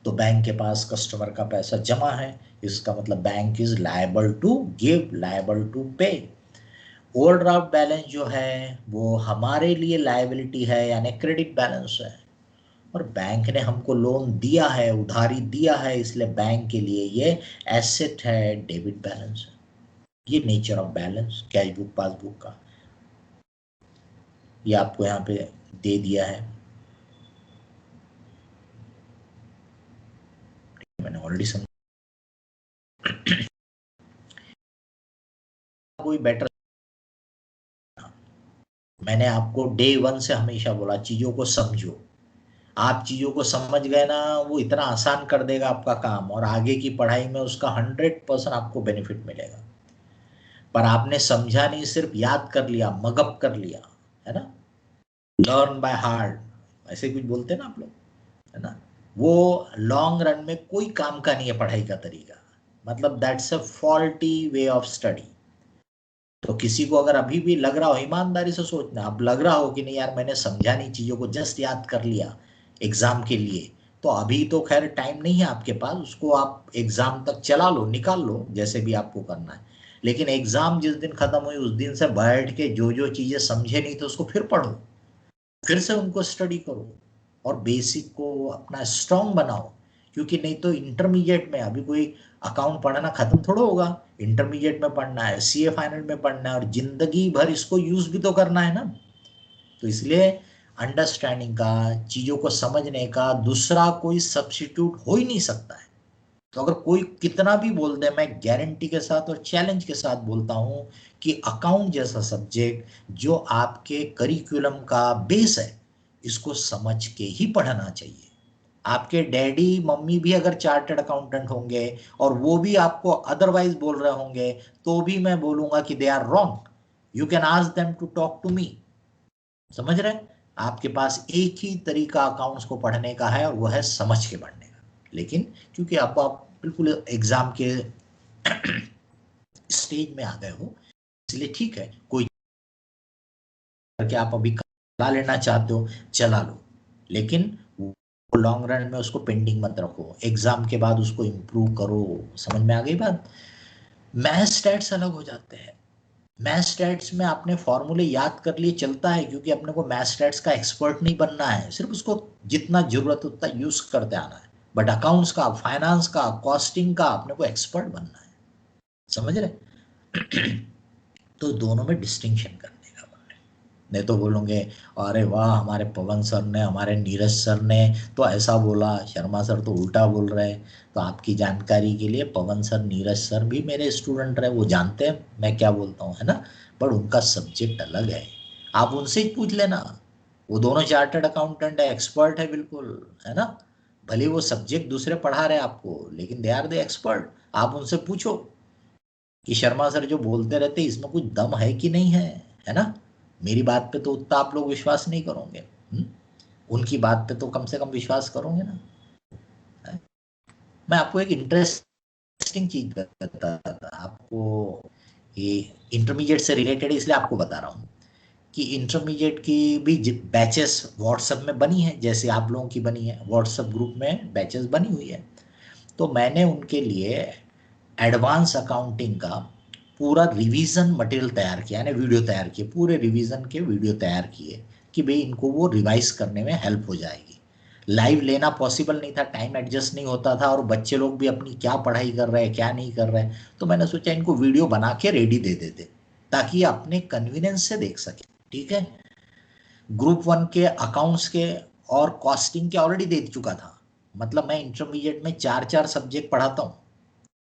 तो बैंक के पास कस्टमर का पैसा जमा है, इसका मतलब bank is liable to give, liable to pay. Overdraft balance जो है वो हमारे लिए लायबिलिटी है यानी क्रेडिट बैलेंस है, और बैंक ने हमको लोन दिया है, उधारी दिया है, इसलिए बैंक के लिए ये एसेट है, डेबिट बैलेंस है। ये nature of balance cash book passbook का, ये आपको यहाँ पे दे दिया है, मैंने ऑलरेडी समझा। कोई बेटर, मैंने आपको डे 1 से हमेशा बोला चीजों को समझो, आप चीजों को समझ गए ना, वो इतना आसान कर देगा आपका काम, और आगे की पढ़ाई में उसका 100% आपको बेनिफिट मिलेगा। पर आपने समझा नहीं, सिर्फ याद कर लिया, मगअप कर लिया, है ना, लर्न बाय हार्ट ऐसे कुछ बोलते हैं ना आप लोग, है ना, वो लॉन्ग रन में कोई काम का नहीं है पढ़ाई का तरीका, मतलब that's a faulty way of study. तो किसी को अगर अभी भी लग रहा हो, ईमानदारी से सोचना, अब लग रहा हो कि नहीं यार मैंने समझा नहीं, चीजों को जस्ट याद कर लिया एग्जाम के लिए, तो अभी तो खैर टाइम नहीं है आपके पास, उसको आप एग्जाम तक चला लो, निकाल लो, जैसे भी आपको करना है। लेकिन एग्जाम जिस दिन खत्म हुई उस दिन से बैठ के जो जो चीजें समझे नहीं तो उसको फिर पढ़ो, फिर से उनको स्टडी करो, और बेसिक को अपना स्ट्रांग बनाओ, क्योंकि नहीं तो इंटरमीडिएट में अभी कोई अकाउंट पढ़ना खत्म थोड़ा होगा, इंटरमीडिएट में पढ़ना है, सीए फाइनल में पढ़ना है, और जिंदगी भर इसको यूज भी तो करना है ना। तो इसलिए अंडरस्टैंडिंग का, चीजों को समझने का दूसरा कोई सब्स्टिट्यूट हो ही नहीं सकता है। तो अगर कोई कितना भी बोल दे, मैं गारंटी के साथ और चैलेंज के साथ बोलता हूं कि अकाउंट जैसा सब्जेक्ट जो आपके करिकुलम का बेस है, इसको समझ के ही पढ़ना चाहिए। आपके डैडी मम्मी भी अगर चार्टर्ड अकाउंटेंट होंगे और वो भी आपको अदरवाइज बोल रहे होंगे, तो भी मैं बोलूंगा कि they are wrong, you can ask them to talk to me. समझ रहे, आपके पास एक ही तरीका अकाउंट्स को पढ़ने का है, और वो है समझ के पढ़ने का। लेकिन क्योंकि आप बिल्कुल एग्जाम के स्टेज में आ गए हो, इसलिए ठीक है, कोई करके आप अभी चला लेना चाहते हो चला लो, लेकिन लॉन्ग रन में उसको पेंडिंग मत रखो, एग्जाम के बाद उसको इम्प्रूव करो। समझ में आ गई बात। मैथ्स स्टैट्स अलग हो जाते हैं, मैथ स्टैट्स में आपने फॉर्मूले याद कर लिए चलता है, क्योंकि अपने को मैथ स्टैट्स का एक्सपर्ट नहीं बनना है, सिर्फ उसको जितना जरूरत उतना यूज करते आना है। बट अकाउंट्स का, फाइनेंस का, कॉस्टिंग का अपने को एक्सपर्ट बनना है, समझ रहे? तो दोनों में डिस्टिंक्शन करने का बन है। नहीं तो बोलोगे अरे वाह हमारे पवन सर ने, हमारे नीरज सर ने तो ऐसा बोला, शर्मा सर तो उल्टा बोल रहे हैं। तो आपकी जानकारी के लिए, पवन सर, नीरज सर भी मेरे स्टूडेंट रहे, वो जानते हैं मैं क्या बोलता हूँ, है ना? पर उनका सब्जेक्ट अलग है, आप उनसे ही पूछ लेना। वो दोनों चार्टर्ड अकाउंटेंट है, एक्सपर्ट है बिल्कुल, है ना? भले वो सब्जेक्ट दूसरे पढ़ा रहे आपको, लेकिन दे आर द एक्सपर्ट। आप उनसे पूछो कि शर्मा सर जो बोलते रहते इसमें कुछ दम है कि नहीं है ना? मेरी बात पे तो उतना आप लोग विश्वास नहीं करोगे, उनकी बात पे तो कम से कम विश्वास करोगे ना? है? मैं आपको एक इंटरेस्टिंग चीज बताता था आपको, ये इंटरमीडिएट से रिलेटेड इसलिए आपको बता रहा हूँ कि इंटरमीडिएट की भी बैचेस व्हाट्सएप में बनी है, जैसे आप लोगों की बनी है, व्हाट्सएप ग्रुप में बैचेस बनी हुई है। तो मैंने उनके लिए एडवांस अकाउंटिंग का पूरा रिवीजन मटेरियल तैयार किया, यानी वीडियो तैयार किए, पूरे रिवीजन के वीडियो तैयार किए कि भाई इनको वो रिवाइज करने में हेल्प हो जाएगी। लाइव लेना पॉसिबल नहीं था, टाइम एडजस्ट नहीं होता था, और बच्चे लोग भी अपनी क्या पढ़ाई कर रहे हैं क्या नहीं कर रहे हैं। तो मैंने सोचा इनको वीडियो बना के रेडी दे देते, ताकि अपने कन्वीनियंस से देख सके। ठीक है? ग्रुप वन के अकाउंट्स के और कॉस्टिंग के ऑलरेडी दे चुका था। मतलब मैं इंटरमीडिएट में 4-4 सब्जेक्ट पढ़ाता हूँ,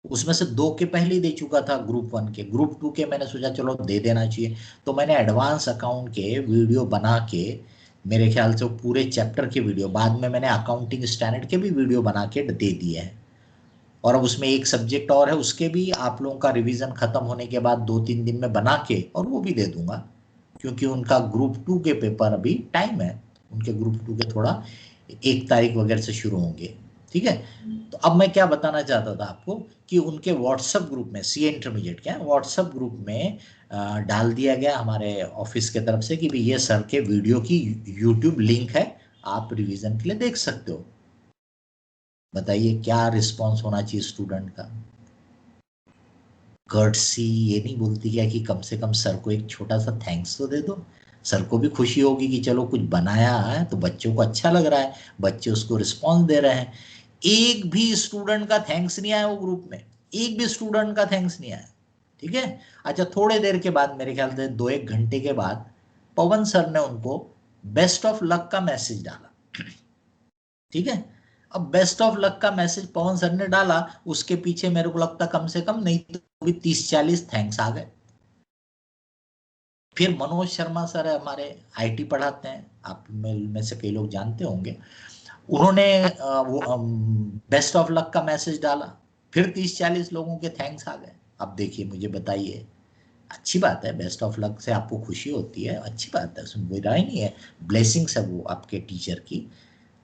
उसमें से 2 के पहले ही दे चुका था ग्रुप वन के। ग्रुप टू के मैंने सोचा चलो दे देना चाहिए, तो मैंने एडवांस अकाउंट के वीडियो बना के, मेरे ख्याल से पूरे चैप्टर के वीडियो, बाद में मैंने अकाउंटिंग स्टैंडर्ड के भी वीडियो बना के दे दिए हैं। और अब उसमें एक सब्जेक्ट और है, उसके भी आप लोगों का रिवीजन खत्म होने के बाद 2-3 दिन में बना के और वो भी दे दूंगा, क्योंकि उनका ग्रुप टू के पेपर अभी टाइम है, उनके ग्रुप टू के थोड़ा 1 तारीख वगैरह से शुरू होंगे। ठीक है? तो अब मैं क्या बताना चाहता था आपको कि उनके व्हाट्सएप ग्रुप में, सीए इंटरमीडिएट के व्हाट्सएप ग्रुप में डाल दिया गया हमारे ऑफिस के तरफ से कि भाई ये सर के वीडियो की यूट्यूब लिंक है, आप रिवीजन के लिए देख सकते हो। बताइए क्या रिस्पॉन्स होना चाहिए स्टूडेंट का? कर्टसी ये नहीं बोलती क्या कि कम से कम सर को एक छोटा सा थैंक्स तो दे दो? सर को भी खुशी होगी कि चलो कुछ बनाया है तो बच्चों को अच्छा लग रहा है, बच्चे उसको रिस्पॉन्स दे रहे हैं। एक भी स्टूडेंट का थैंक्स नहीं आया वो ग्रुप में, एक भी स्टूडेंट का थैंक्स नहीं आया। ठीक है? अच्छा, थोड़े देर के बाद, मेरे ख्याल से 2-1 घंटे के बाद, पवन सर ने उनको बेस्ट ऑफ लक का मैसेज डाला। ठीक है? अब बेस्ट ऑफ लक का मैसेज पवन सर ने डाला, उसके पीछे मेरे को लगता कम से कम नहीं तो भी 30-40 थैंक्स आ गए। फिर मनोज शर्मा सर है हमारे, आईटी पढ़ाते हैं, आप में से कई लोग जानते होंगे, उन्होंने वो बेस्ट ऑफ लक का मैसेज डाला, फिर 30-40 लोगों के थैंक्स आ गए। अब देखिए, मुझे बताइए, अच्छी बात है, बेस्ट ऑफ लक से आपको खुशी होती है, अच्छी बात है, उसमें बुराई नहीं है, ब्लेसिंग्स है वो आपके टीचर की।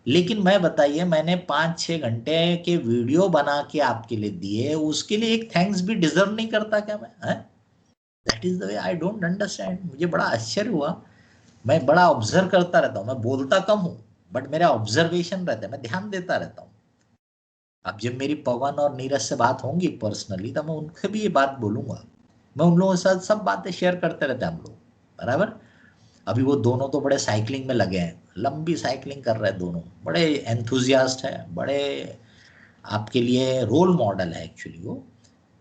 लेकिन मैं बताइए, मैंने 5-6 घंटे के वीडियो बना के आपके लिए दिए, उसके लिए एक थैंक्स भी डिजर्व नहीं करता क्या मैं? That is the way, I don't understand. मुझे बड़ा आश्चर्य हुआ, मैं बड़ा ऑब्जर्व करता रहता हूँ, मैं बोलता कम हूँ, बट मेरा ऑब्जर्वेशन रहता है, मैं ध्यान देता रहता हूँ। अब जब मेरी पवन और नीरज से बात होंगी पर्सनली, तो मैं उनसे भी ये बात बोलूंगा। मैं उन लोगों के साथ सब बातें शेयर करते रहते हैं हम लोग, बराबर। अभी वो दोनों तो बड़े साइकिलिंग में लगे हैं, लंबी साइकिलिंग कर रहे हैं दोनों, बड़े एंथुजियास्ट है, बड़े आपके लिए रोल मॉडल है एक्चुअली वो।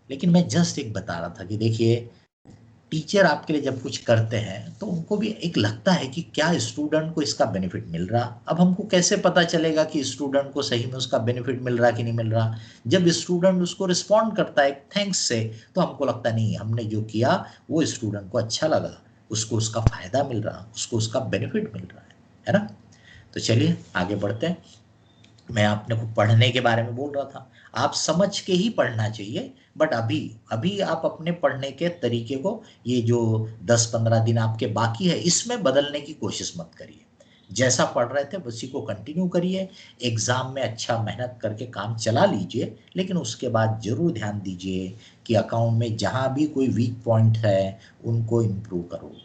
लेकिन मैं जस्ट एक बता रहा था कि देखिए, टीचर आपके लिए जब कुछ करते हैं तो उनको भी एक लगता है कि क्या स्टूडेंट को इसका बेनिफिट मिल रहा। अब हमको कैसे पता चलेगा कि स्टूडेंट को सही में उसका बेनिफिट मिल रहा कि नहीं मिल रहा? जब स्टूडेंट उसको रिस्पॉन्ड करता है थैंक्स से, तो हमको लगता नहीं, हमने जो किया वो स्टूडेंट को अच्छा लगा, उसको उसका फायदा मिल रहा, उसको उसका बेनिफिट मिल रहा है ना? तो चलिए आगे बढ़ते हैं। मैं आपने को पढ़ने के बारे में बोल रहा था, आप समझ के ही पढ़ना चाहिए, बट अभी अभी आप अपने पढ़ने के तरीके को, ये जो 10-15 दिन आपके बाकी है, इसमें बदलने की कोशिश मत करिए। जैसा पढ़ रहे थे उसी को कंटिन्यू करिए, एग्जाम में अच्छा मेहनत करके काम चला लीजिए, लेकिन उसके बाद जरूर ध्यान दीजिए कि अकाउंट में जहां भी कोई वीक पॉइंट है उनको इम्प्रूव करो।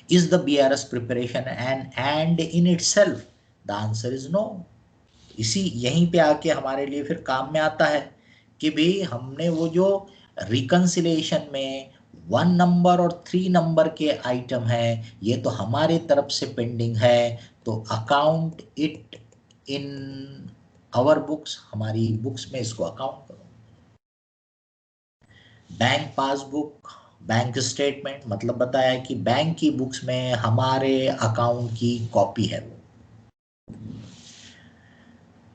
Is the BRS preparation an and in itself? The answer is no. इसी यहीं पे आके हमारे लिए फिर काम में आता है कि भाई हमने वो जो रिकंसिलिएशन में 1 नंबर और 3 नंबर के आइटम है, ये तो हमारे तरफ से पेंडिंग है, तो account it in our books, हमारी बुक्स में इसको अकाउंट करो। बैंक पासबुक, बैंक स्टेटमेंट, मतलब बताया कि बैंक की बुक्स में हमारे अकाउंट की कॉपी है वो।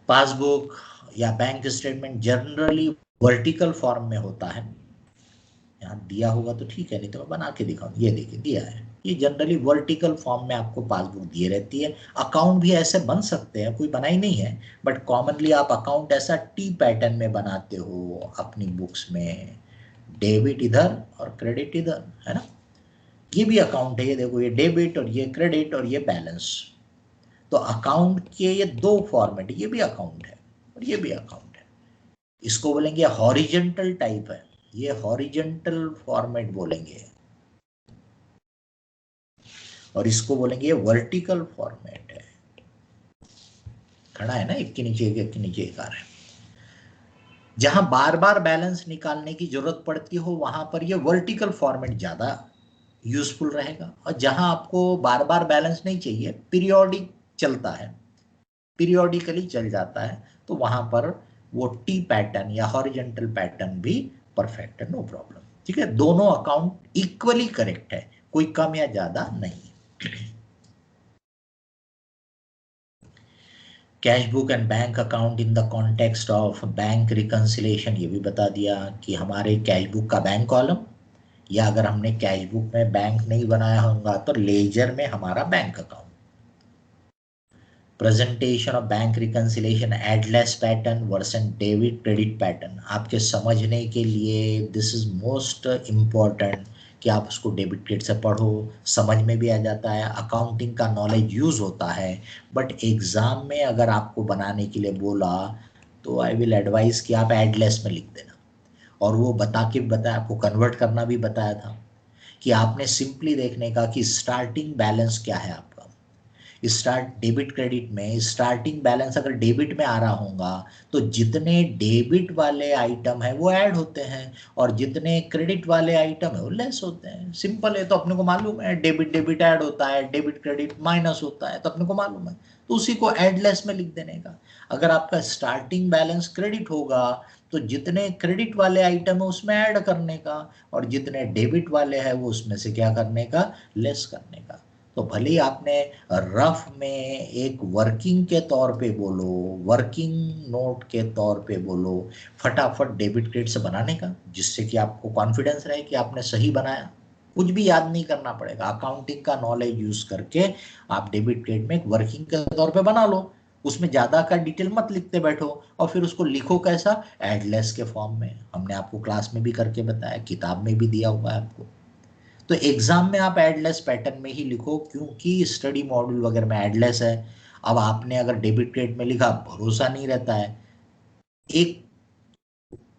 पासबुक या bank statement generally vertical form में होता है, यहाँ दिया होगा तो ठीक है, नहीं तो मैं बना के दिखाऊं, ये देखिए दिया है, ये जनरली वर्टिकल फॉर्म में आपको पासबुक दिए रहती है। अकाउंट भी ऐसे बन सकते हैं, कोई बनाई नहीं है, बट कॉमनली आप अकाउंट ऐसा टी पैटर्न में बनाते हो अपनी बुक्स में, डेबिट इधर और क्रेडिट इधर, है ना। ये भी अकाउंट है, ये देखो, ये डेबिट और ये क्रेडिट और ये बैलेंस। तो अकाउंट के ये दो फॉर्मेट, ये भी अकाउंट है और ये भी अकाउंट है। इसको बोलेंगे हॉरिजेंटल टाइप है, ये हॉरिजेंटल फॉर्मेट बोलेंगे, और इसको बोलेंगे वर्टिकल फॉर्मेट है। खड़ा है ना, एक के नीचे एक के नीचे एक आ रहा है। जहां बार बार बैलेंस निकालने की जरूरत पड़ती हो वहां पर ये वर्टिकल फॉर्मेट ज्यादा यूजफुल रहेगा, और जहां आपको बार बार बैलेंस नहीं चाहिए, पीरियोडिक चलता है, पीरियोडिकली चल जाता है, तो वहां पर वो टी पैटर्न या हॉरिजेंटल पैटर्न भी परफेक्ट है, नो प्रॉब्लम। ठीक है, दोनों अकाउंट इक्वली करेक्ट है, कोई कम या ज्यादा नहीं। Cash book and bank account in the context of bank reconciliation, ये भी बता दिया कि हमारे कैश बुक का बैंक कॉलम, या अगर हमने कैश बुक में बैंक नहीं बनाया होगा तो लेजर में हमारा bank account. Presentation of bank reconciliation adless pattern versus debit credit pattern, आपके समझने के लिए दिस इज मोस्ट इम्पॉर्टेंट कि आप उसको डेबिट क्रेडिट से पढ़ो, समझ में भी आ जाता है, अकाउंटिंग का नॉलेज यूज होता है, बट एग्जाम में अगर आपको बनाने के लिए बोला तो आई विल एडवाइस कि आप एडलेस में लिख देना। और वो बता के बताया, आपको कन्वर्ट करना भी बताया था कि आपने सिंपली देखने का कि स्टार्टिंग बैलेंस क्या है आपका। स्टार्ट डेबिट क्रेडिट में स्टार्टिंग बैलेंस अगर डेबिट में आ रहा होगा तो जितने डेबिट वाले आइटम है वो ऐड होते हैं, और जितने क्रेडिट वाले आइटम है वो लेस होते हैं। सिंपल है, तो अपने को मालूम है, डेबिट डेबिट ऐड होता है, डेबिट क्रेडिट माइनस होता है, तो अपने को मालूम है, तो उसी को ऐड लेस में लिख देने का। अगर आपका स्टार्टिंग बैलेंस क्रेडिट होगा तो जितने क्रेडिट वाले आइटम है उसमें ऐड करने का, और जितने डेबिट वाले हैं वो उसमें से क्या करने का, लेस करने का। तो भले ही आपने रफ में एक वर्किंग के तौर पे बोलो, वर्किंग नोट के तौर पे बोलो, फटाफट डेबिट क्रेडिट से बनाने का, जिससे कि आपको कॉन्फिडेंस रहे कि आपने सही बनाया, कुछ भी याद नहीं करना पड़ेगा, अकाउंटिंग का नॉलेज यूज करके आप डेबिट क्रेडिट में एक वर्किंग के तौर पे बना लो, उसमें ज्यादा का डिटेल मत लिखते बैठो, और फिर उसको लिखो कैसा, एडलेस के फॉर्म में। हमने आपको क्लास में भी करके बताया, किताब में भी दिया हुआ है आपको। तो एग्जाम में आप एडलेस पैटर्न में ही लिखो, क्योंकि स्टडी मॉड्यूल वगैरह में एडलेस है। अब आपने अगर डेबिट क्रेडिट में लिखा, भरोसा नहीं रहता है, एक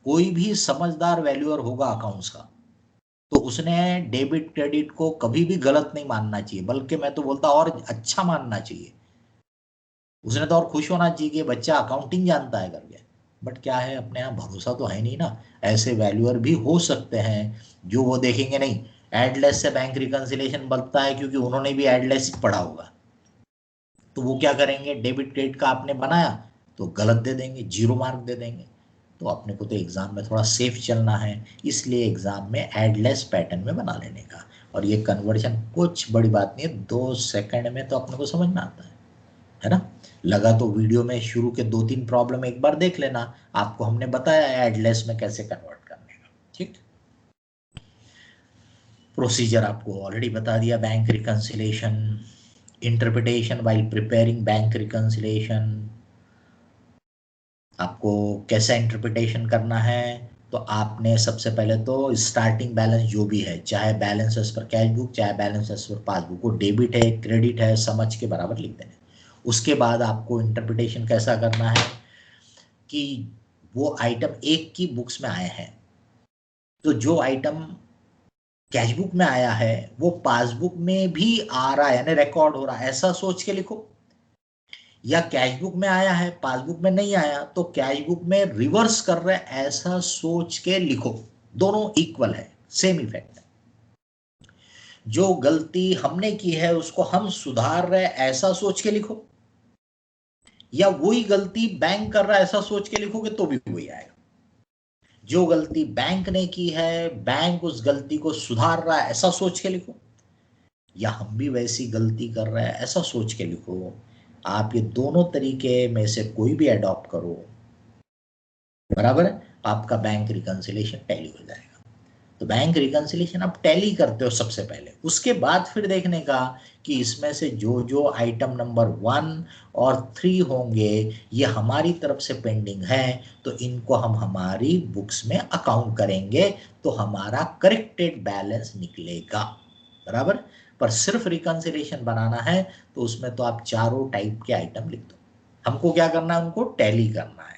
कोई भी समझदार वैल्यूअर होगा अकाउंट्स का, तो उसने डेबिट क्रेडिट को कभी भी गलत नहीं मानना चाहिए, बल्कि मैं तो बोलता और अच्छा मानना चाहिए। उसने तो और खुश होना चाहिए कि बच्चा अकाउंटिंग जानता है करके। बट क्या है, अपने यहाँ भरोसा तो है नहीं ना, ऐसे वैल्यूअर भी हो सकते हैं जो वो देखेंगे नहीं, एडलेस से बैंक रिकंसिलिएशन बनता है क्योंकि उन्होंने भी एडलेस ही पढ़ा होगा, तो वो क्या करेंगे, डेबिट क्रेडिट का आपने बनाया तो गलत दे देंगे, 0 मार्क दे देंगे। तो अपने को तो एग्जाम में थोड़ा सेफ चलना है, इसलिए एग्जाम में एडलेस पैटर्न में बना लेने का। और ये कन्वर्जन कुछ बड़ी बात नहीं है, 2 सेकंड में तो अपने को समझ में आता है ना। लगा तो वीडियो में शुरू के 2-3 प्रॉब्लम एक बार देख लेना, आपको हमने बताया एडलेस में कैसे कन्वर्ट करने का। ठीक, प्रोसीजर आपको ऑलरेडी बता दिया, bank reconciliation, interpretation while preparing bank reconciliation, आपको कैसा इंटरप्रिटेशन करना है। तो आपने सबसे पहले तो स्टार्टिंग बैलेंस जो भी है, चाहे balance as per cash book, चाहे बैलेंस एज पर पासबुक, वो डेबिट है क्रेडिट है समझ के बराबर लिख देना। उसके बाद आपको इंटरप्रिटेशन कैसा करना है कि वो आइटम एक की बुक्स में आए हैं, तो जो आइटम कैश बुक में आया है वो पासबुक में भी आ रहा है, यानी रिकॉर्ड हो रहा है, ऐसा सोच के लिखो। या कैश बुक में आया है पासबुक में नहीं आया तो कैश बुक में रिवर्स कर रहे हैं, ऐसा सोच के लिखो। दोनों इक्वल है, सेम इफेक्ट है। जो गलती हमने की है उसको हम सुधार रहे ऐसा सोच के लिखो, या वही गलती बैंक कर रहा है ऐसा सोच के लिखोगे तो भी वही आएगा। जो गलती बैंक ने की है, बैंक उस गलती को सुधार रहा है ऐसा सोच के लिखो, या हम भी वैसी गलती कर रहे हैं ऐसा सोच के लिखो। आप ये दोनों तरीके में से कोई भी अडॉप्ट करो, बराबर है, आपका बैंक रिकंसिलिएशन टैली हो जाएगा। तो बैंक रिकंसिलिएशन आप टैली करते हो सबसे पहले, उसके बाद फिर देखने का कि इसमें से जो जो आइटम नंबर 1 और 3 होंगे ये हमारी तरफ से पेंडिंग है, तो इनको हम हमारी बुक्स में अकाउंट करेंगे, तो हमारा करेक्टेड बैलेंस निकलेगा, बराबर। पर सिर्फ रिकंसिलिएशन बनाना है तो उसमें तो आप चारों टाइप के आइटम लिख दो। हमको क्या करना है, उनको टैली करना है,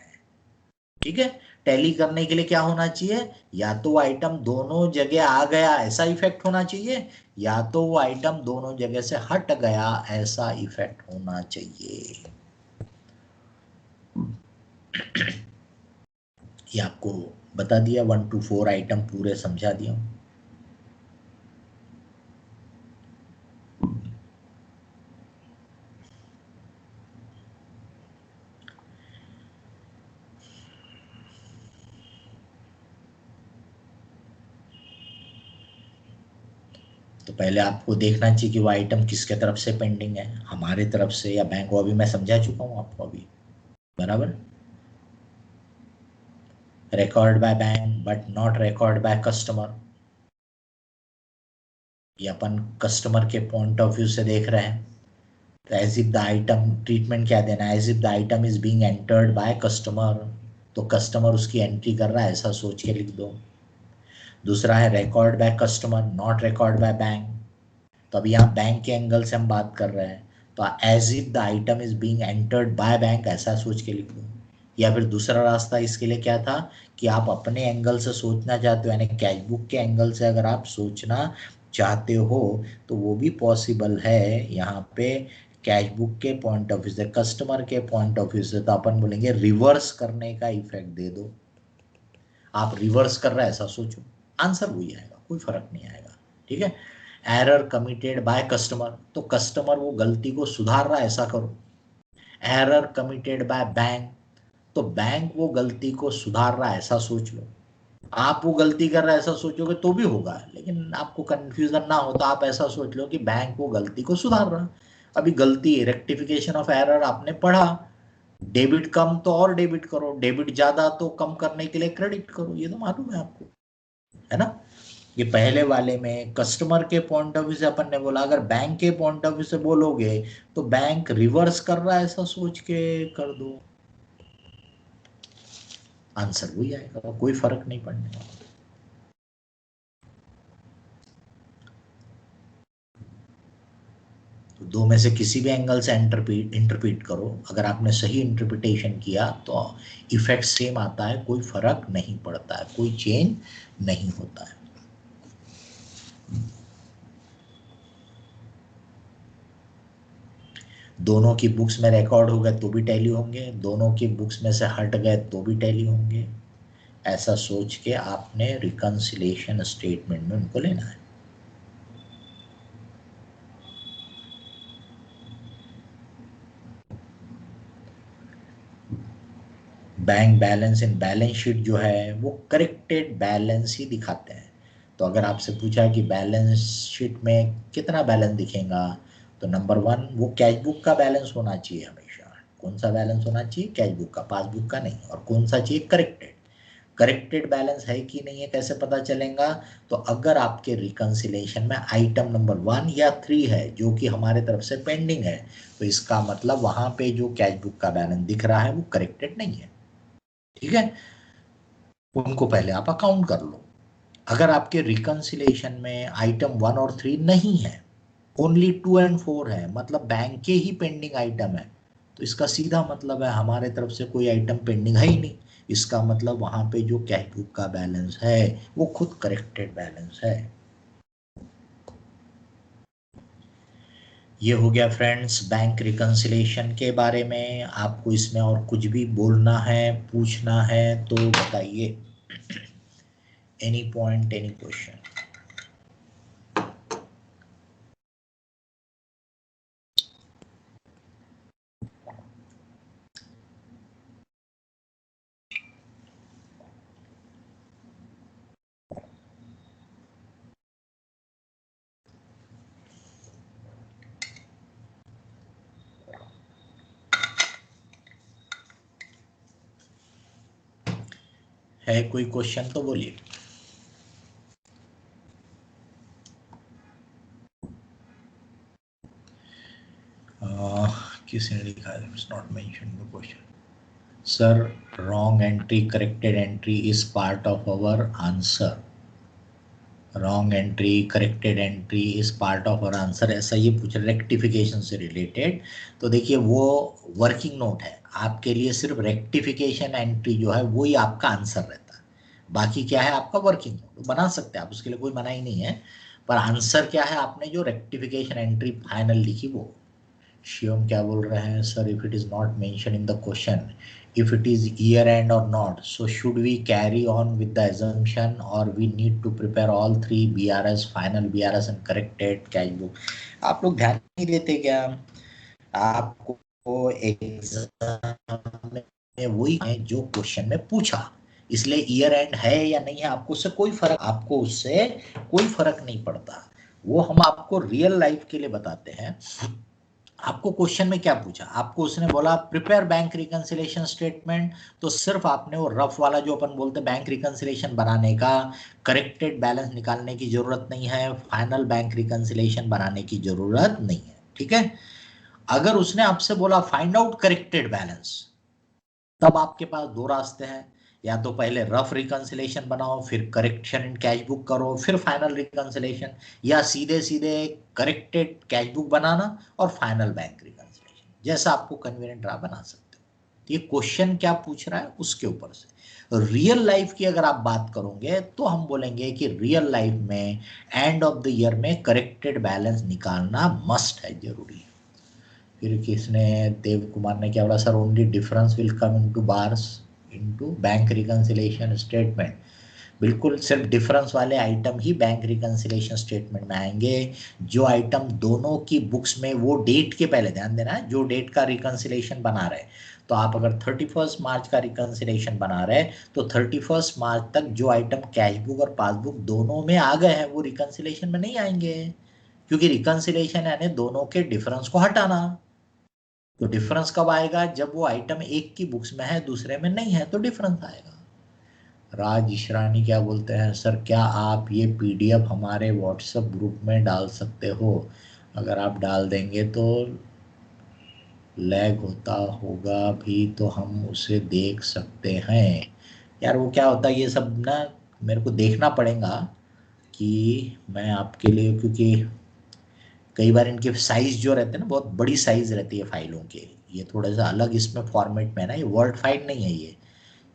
ठीक है। टैली करने के लिए क्या होना चाहिए, या तो वो आइटम दोनों जगह आ गया ऐसा इफेक्ट होना चाहिए, या तो वो आइटम दोनों जगह से हट गया ऐसा इफेक्ट होना चाहिए। ये आपको बता दिया, 1 to 4 आइटम पूरे समझा दिया। तो पहले आपको देखना चाहिए कि वो आइटम किसके तरफ से पेंडिंग है, हमारे तरफ से या बैंक को। अभी मैं समझा चुका हूं आपको अभी, बराबर। Record by bank but not record by customer, ये अपन कस्टमर के पॉइंट ऑफ व्यू से देख रहे हैं। तो as if the item, treatment क्या देना है, as if the item is being entered by customer, तो कस्टमर उसकी एंट्री कर रहा है ऐसा सोच के लिख दो। दूसरा है record by customer not record by bank, तो अभी यहाँ बैंक के एंगल से हम बात कर रहे हैं, तो as if the item is being entered by bank ऐसा सोच के लिख दो। या फिर दूसरा रास्ता इसके लिए क्या था कि आप अपने एंगल से सोचना चाहते हो, यानी कैश बुक के एंगल से अगर आप सोचना चाहते हो तो वो भी पॉसिबल है। यहाँ पे कैश बुक के पॉइंट ऑफ व्यू से, कस्टमर के पॉइंट ऑफ व्यू से, तो अपन बोलेंगे रिवर्स करने का इफेक्ट दे दो। आप रिवर्स कर रहे हैं ऐसा सोचो, आंसर वही आएगा, कोई फर्क नहीं आएगा, ठीक है। एरर कमिटेड बाय कस्टमर, तो कस्टमर वो गलती को सुधार रहा है ऐसा करो। एरर कमिटेड बाय बैंक, तो बैंक वो गलती को सुधार रहा है ऐसा सोच लो। आप वो गलती कर रहे हैं ऐसा सोचोगे तो भी होगा, लेकिन आपको कंफ्यूजन ना हो तो आप ऐसा सोच लो कि बैंक वो गलती को सुधार रहा। अभी गलती रेक्टिफिकेशन ऑफ एरर आपने पढ़ा, डेबिट कम तो और डेबिट करो, डेबिट ज्यादा तो कम करने के लिए क्रेडिट करो, ये तो मालूम है आपको, है ना। ये पहले वाले में कस्टमर के पॉइंट ऑफ व्यू से अपन ने बोला, अगर बैंक के पॉइंट ऑफ व्यू से बोलोगे तो बैंक रिवर्स कर रहा है ऐसा सोच के कर दो, आंसर वही आएगा, कोई फर्क नहीं पड़ने वाला। तो दो में से किसी भी एंगल से इंटरप्रीट करो, अगर आपने सही इंटरप्रिटेशन किया तो इफेक्ट सेम आता है, कोई फर्क नहीं पड़ता है, कोई चेंज नहीं होता है। दोनों की बुक्स में रिकॉर्ड हो गए तो भी टैली होंगे, दोनों की बुक्स में से हट गए तो भी टैली होंगे, ऐसा सोच के आपने रिकंसिलिएशन स्टेटमेंट में उनको लेना है। Bank balance in balance sheet जो है वो करेक्टेड बैलेंस ही दिखाते हैं। तो अगर आपसे पूछा कि बैलेंस शीट में कितना बैलेंस दिखेगा, तो नंबर 1 वो कैश बुक का बैलेंस होना चाहिए हमेशा। कौन सा बैलेंस होना चाहिए, कैश बुक का, पासबुक का नहीं। और कौन सा चाहिए, करेक्टेड। करेक्टेड बैलेंस है कि नहीं है कैसे पता चलेगा, तो अगर आपके रिकंसिलिएशन में आइटम नंबर 1 या 3 है जो कि हमारे तरफ से पेंडिंग है, तो इसका मतलब वहां पे जो कैश बुक का बैलेंस दिख रहा है वो करेक्टेड नहीं है, ठीक है। उनको पहले आप अकाउंट कर लो। अगर आपके रिकंसिलिएशन में आइटम 1 और 3 नहीं है, ओनली 2 एंड 4 है, मतलब बैंक के ही पेंडिंग आइटम है, तो इसका सीधा मतलब है हमारे तरफ से कोई आइटम पेंडिंग है ही नहीं। इसका मतलब वहां पे जो कैश बुक का बैलेंस है वो खुद करेक्टेड बैलेंस है। ये हो गया फ्रेंड्स बैंक रिकंसिलिएशन के बारे में। आपको इसमें और कुछ भी बोलना है, पूछना है तो बताइए। Any point, any question? है कोई क्वेश्चन तो बोलिए। किसी ने लिखा है it's not mention the question. Sir, wrong entry corrected entry is part of our answer. Wrong entry corrected entry is part of our answer, ऐसा ये पूछ रहे रेक्टिफिकेशन से रिलेटेड। तो देखिए वो वर्किंग नोट है आपके लिए, सिर्फ रेक्टिफिकेशन एंट्री जो है वो ही आपका आंसर रहता है। बाकी क्या है आपका वर्किंग नोट, बना सकते हैं आप, उसके लिए कोई मना ही नहीं है। पर आंसर क्या है, आपने जो रेक्टिफिकेशन एंट्री फाइनल लिखी वो। शिवम क्या बोल रहे हैं, sir if it is not mention in the question, if it is year end or not, so should we carry on with the assumption or we need to prepare all three BRS, final BRS and corrected cash book? आप लोग ध्यान नहीं देते क्या? आपको exam में वही है जो क्वेश्चन में पूछा, इसलिए ईयर एंड है या नहीं है आपको उससे कोई फर्क नहीं पड़ता। वो हम आपको रियल लाइफ के लिए बताते हैं। आपको क्वेश्चन में क्या पूछा, आपको उसने बोला प्रिपेयर बैंक रिकंसिलेशन स्टेटमेंट, तो सिर्फ आपने वो रफ वाला जो अपन बोलते बैंक रिकंसिलेशन बनाने का, करेक्टेड बैलेंस निकालने की जरूरत नहीं है, फाइनल बैंक रिकंसिलेशन बनाने की जरूरत नहीं है, ठीक है। अगर उसने आपसे बोला फाइंड आउट करेक्टेड बैलेंस, तब आपके पास दो रास्ते हैं, या तो पहले रफ रिकंसिलेशन बनाओ, फिर करेक्शन इन कैश बुक करो, फिर फाइनल रिकंसिलेशन, या सीधे सीधे करेक्टेड कैश बुक बनाना और फाइनल बैंक रिकंसिलेशन, जैसा आपको कन्वीनियंट रहा बना सकते हो। तो ये क्वेश्चन क्या पूछ रहा है उसके ऊपर से। रियल लाइफ की अगर आप बात करोगे तो हम बोलेंगे कि रियल लाइफ में एंड ऑफ द ईयर में करेक्टेड बैलेंस निकालना मस्ट है, जरूरी है। फिर किसने, देव कुमार ने क्या बोला, sir only difference will come into bars into bank reconciliation statement. बिल्कुल, सिर्फ डिफरेंस वाले आइटम ही बैंक रिकंसिलेशन स्टेटमेंट में आएंगे। जो आइटम दोनों की बुक्स में वो डेट के पहले, ध्यान देना है, जो डेट का रिकंसिलेशन बना रहे, तो आप अगर 31 मार्च का रिकंसिलेशन बना रहे तो 31 मार्च तक जो आइटम कैश बुक और पासबुक दोनों में आ गए हैं वो रिकंसिलेशन में नहीं आएंगे, क्योंकि रिकंसिलेशन यानी दोनों के डिफरेंस को हटाना। तो डिफरेंस कब आएगा, जब वो आइटम एक की बुक्स में है दूसरे में नहीं है, तो डिफरेंस आएगा। राज ईशरानी क्या बोलते हैं, सर क्या आप ये पीडीएफ हमारे व्हाट्सएप ग्रुप में डाल सकते हो? अगर आप डाल देंगे तो लैग होता होगा भी, तो हम उसे देख सकते हैं। यार वो क्या होता है, ये सब ना मेरे को देखना पड़ेगा कि मैं आपके लिए, क्योंकि कई बार इनके साइज जो रहते हैं ना, बहुत बड़ी साइज रहती है फाइलों के। ये थोड़ा सा अलग इसमें फॉर्मेट में है ना, ये वर्ड फाइल नहीं है,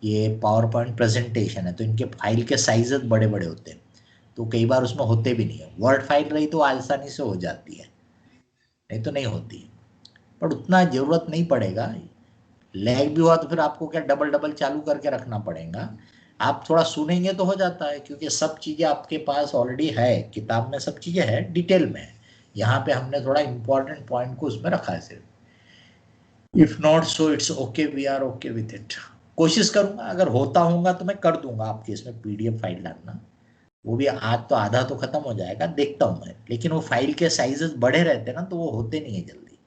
ये पावर पॉइंट प्रेजेंटेशन है, तो इनके फाइल के साइजेस बड़े बड़े होते हैं, तो कई बार उसमें होते भी नहीं है। वर्ड फाइल रही तो आसानी से हो जाती है, नहीं तो नहीं होती। पर उतना ज़रूरत नहीं पड़ेगा। लैग भी हुआ तो फिर आपको क्या डबल डबल चालू करके रखना पड़ेगा। आप थोड़ा सुनेंगे तो हो जाता है, क्योंकि सब चीज़ें आपके पास ऑलरेडी है, किताब में सब चीज़ें हैं, डिटेल में है। यहाँ पे हमने थोड़ा इंपॉर्टेंट पॉइंट को उसमें रखा है सिर्फ। If not so it's okay, we are okay with it. कोशिश करूंगा, अगर होता होगा तो मैं कर दूंगा आपके इसमें पीडीएफ फाइल डालना। वो भी आज तो आधा तो खत्म हो जाएगा, देखता हूँ मैं, लेकिन वो फाइल के साइजेस बड़े रहते हैं ना, तो वो होते नहीं है जल्दी,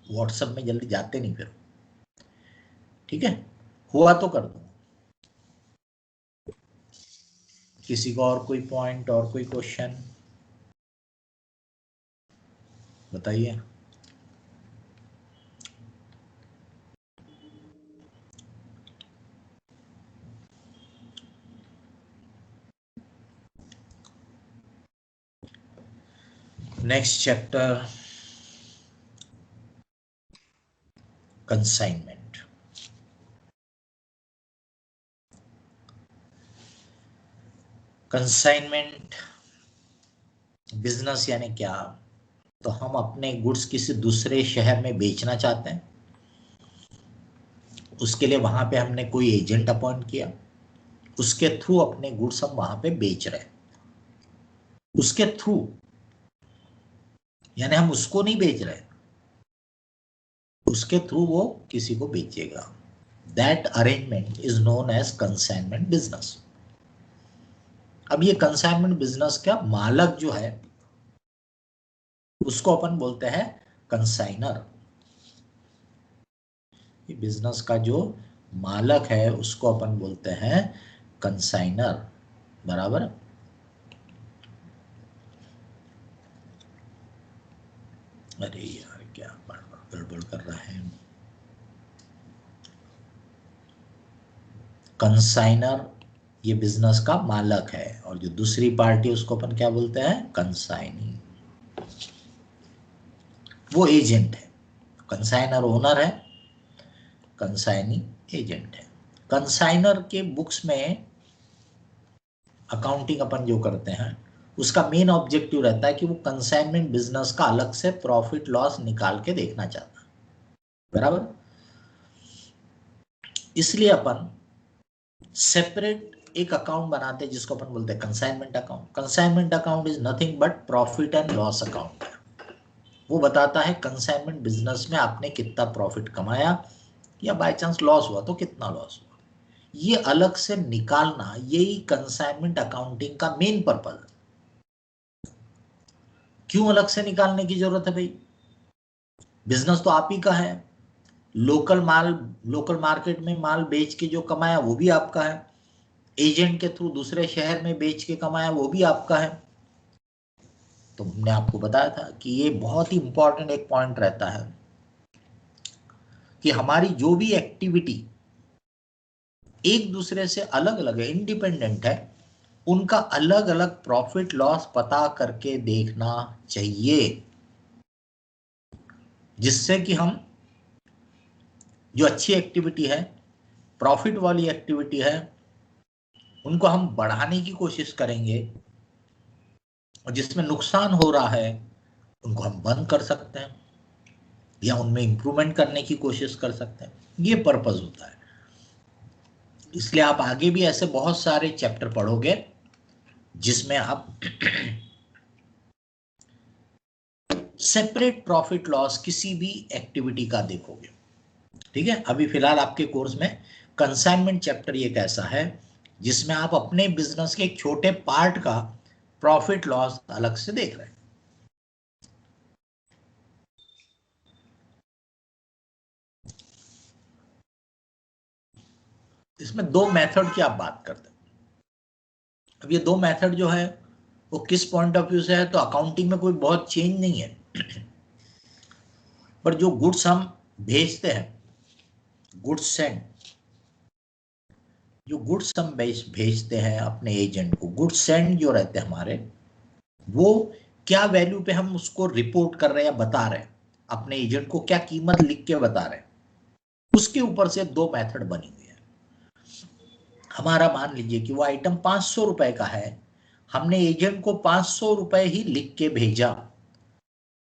व्हाट्सएप में जल्दी जाते नहीं फिर। ठीक है, हुआ तो कर दूंगा। किसी को और कोई पॉइंट और कोई क्वेश्चन बताइए। Next chapter, consignment. Consignment business यानी क्या, तो हम अपने गुड्स किसी दूसरे शहर में बेचना चाहते हैं, उसके लिए वहां पे हमने कोई एजेंट अपॉइंट किया, उसके थ्रू अपने गुड्स हम वहां पे बेच रहे हैं, उसके थ्रू, यानी हम उसको नहीं बेच रहे, उसके थ्रू वो किसी को बेचेगा। That arrangement is known as consignment business. अब ये कंसाइनमेंट बिजनेस का मालक जो है उसको अपन बोलते हैं कंसाइनर। बिजनेस का जो मालक है उसको अपन बोलते हैं कंसाइनर, बराबर। अरे यार क्या गड़बड़ कर रहा है। कंसाइनर ये बिजनेस का मालक है, और जो दूसरी पार्टी उसको अपन क्या बोलते हैं, कंसाइनी। वो एजेंट है। कंसाइनर ओनर है, कंसाइनी एजेंट है। कंसाइनर के बुक्स में अकाउंटिंग अपन जो करते हैं उसका मेन ऑब्जेक्टिव रहता है कि वो कंसाइनमेंट बिजनेस का अलग से प्रॉफिट लॉस निकाल के देखना चाहता है, बराबर। इसलिए अपन सेपरेट एक अकाउंट बनाते हैं जिसको अपन बोलते हैं consignment account. Consignment account is nothing but profit and loss account. वो बताता है कंसाइनमेंट बिजनेस में आपने कितना प्रॉफिट कमाया, या बाय चांस लॉस हुआ तो कितना लॉस हुआ। ये अलग से निकालना, यही कंसाइनमेंट अकाउंटिंग का मेन पर्पज है। क्यों अलग से निकालने की जरूरत है भाई? बिजनेस तो आप ही का है। लोकल माल, लोकल मार्केट में माल बेच के जो कमाया वो भी आपका है। एजेंट के थ्रू दूसरे शहर में बेच के कमाया वो भी आपका है। तो हमने आपको बताया था कि ये बहुत ही इंपॉर्टेंट एक पॉइंट रहता है कि हमारी जो भी एक्टिविटी एक दूसरे से अलग अलग है, इंडिपेंडेंट है, उनका अलग अलग प्रॉफिट लॉस पता करके देखना चाहिए, जिससे कि हम जो अच्छी एक्टिविटी है, प्रॉफिट वाली एक्टिविटी है, उनको हम बढ़ाने की कोशिश करेंगे, और जिसमें नुकसान हो रहा है उनको हम बंद कर सकते हैं या उनमें इंप्रूवमेंट करने की कोशिश कर सकते हैं। ये पर्पस होता है। इसलिए आप आगे भी ऐसे बहुत सारे चैप्टर पढ़ोगे जिसमें आप सेपरेट प्रॉफिट लॉस किसी भी एक्टिविटी का देखोगे, ठीक है। अभी फिलहाल आपके कोर्स में कंसाइनमेंट चैप्टर एक ऐसा है जिसमें आप अपने बिजनेस के एक छोटे पार्ट का प्रॉफिट लॉस अलग से देख रहे हैं। इसमें दो मेथड की आप बात करते हैं। अब ये दो मेथड जो है वो किस पॉइंट ऑफ व्यू से है, तो अकाउंटिंग में कोई बहुत चेंज नहीं है, पर जो गुड्स हम भेजते हैं, गुड्स सेंड, जो गुड्स हम भेजते हैं अपने एजेंट को, गुड्स सेंड जो रहते हैं हमारे, वो क्या वैल्यू पे हम उसको रिपोर्ट कर रहे हैं या बता रहे हैं, अपने एजेंट को क्या कीमत लिख के बता रहे हैं, उसके ऊपर से दो मेथड बनी हुई है। हमारा मान लीजिए कि वो आइटम 500 रुपए का है, हमने एजेंट को 500 रुपए ही लिख के भेजा,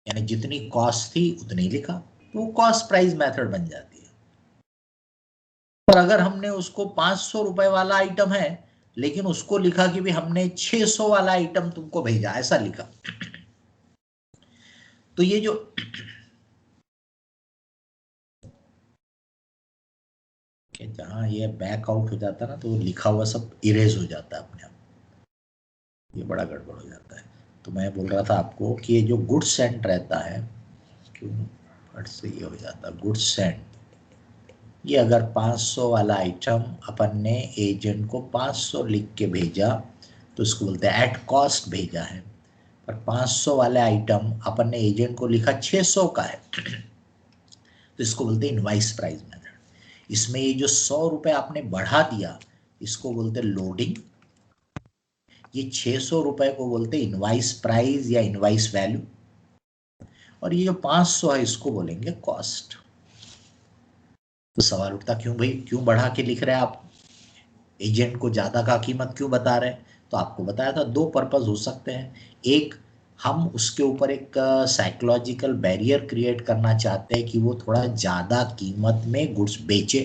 यानी जितनी कॉस्ट थी उतनी लिखा, तो वो कॉस्ट प्राइस मेथड बन जाती है। पर अगर हमने उसको 500 रुपए वाला आइटम है लेकिन उसको लिखा कि भी हमने 600 वाला आइटम तुमको भेजा, ऐसा लिखा, तो ये जो जहां ये बैक आउट हो जाता है ना, तो वो लिखा हुआ सब इरेज हो जाता है अपने आप, ये बड़ा गड़बड़ हो जाता है। तो मैं बोल रहा था आपको कि ये जो गुड्स सेंट रहता है, क्यों फट से ये हो जाता है गुड्स सेंट, ये अगर 500 वाला आइटम अपन ने एजेंट को 500 लिख के भेजा तो इसको बोलते हैं एट कॉस्ट भेजा है। पर 500 वाले आइटम अपन ने एजेंट को लिखा 600 का है, तो इसको बोलते हैं इनवाइस प्राइस मेथड। इसमें ये जो 100 रुपए आपने बढ़ा दिया इसको बोलते हैं लोडिंग, ये 600 रुपए को बोलते हैं इनवाइस प्राइस या इनवाइस वैल्यू, और ये जो 500 है इसको बोलेंगे कॉस्ट। तो सवाल उठता क्यों भाई, क्यों बढ़ा के लिख रहे हैं आप, एजेंट को ज्यादा का कीमत क्यों बता रहे हैं? तो आपको बताया था दो पर्पस हो सकते हैं। एक, हम उसके ऊपर एक साइकोलॉजिकल बैरियर क्रिएट करना चाहते हैं कि वो थोड़ा ज्यादा कीमत में गुड्स बेचे,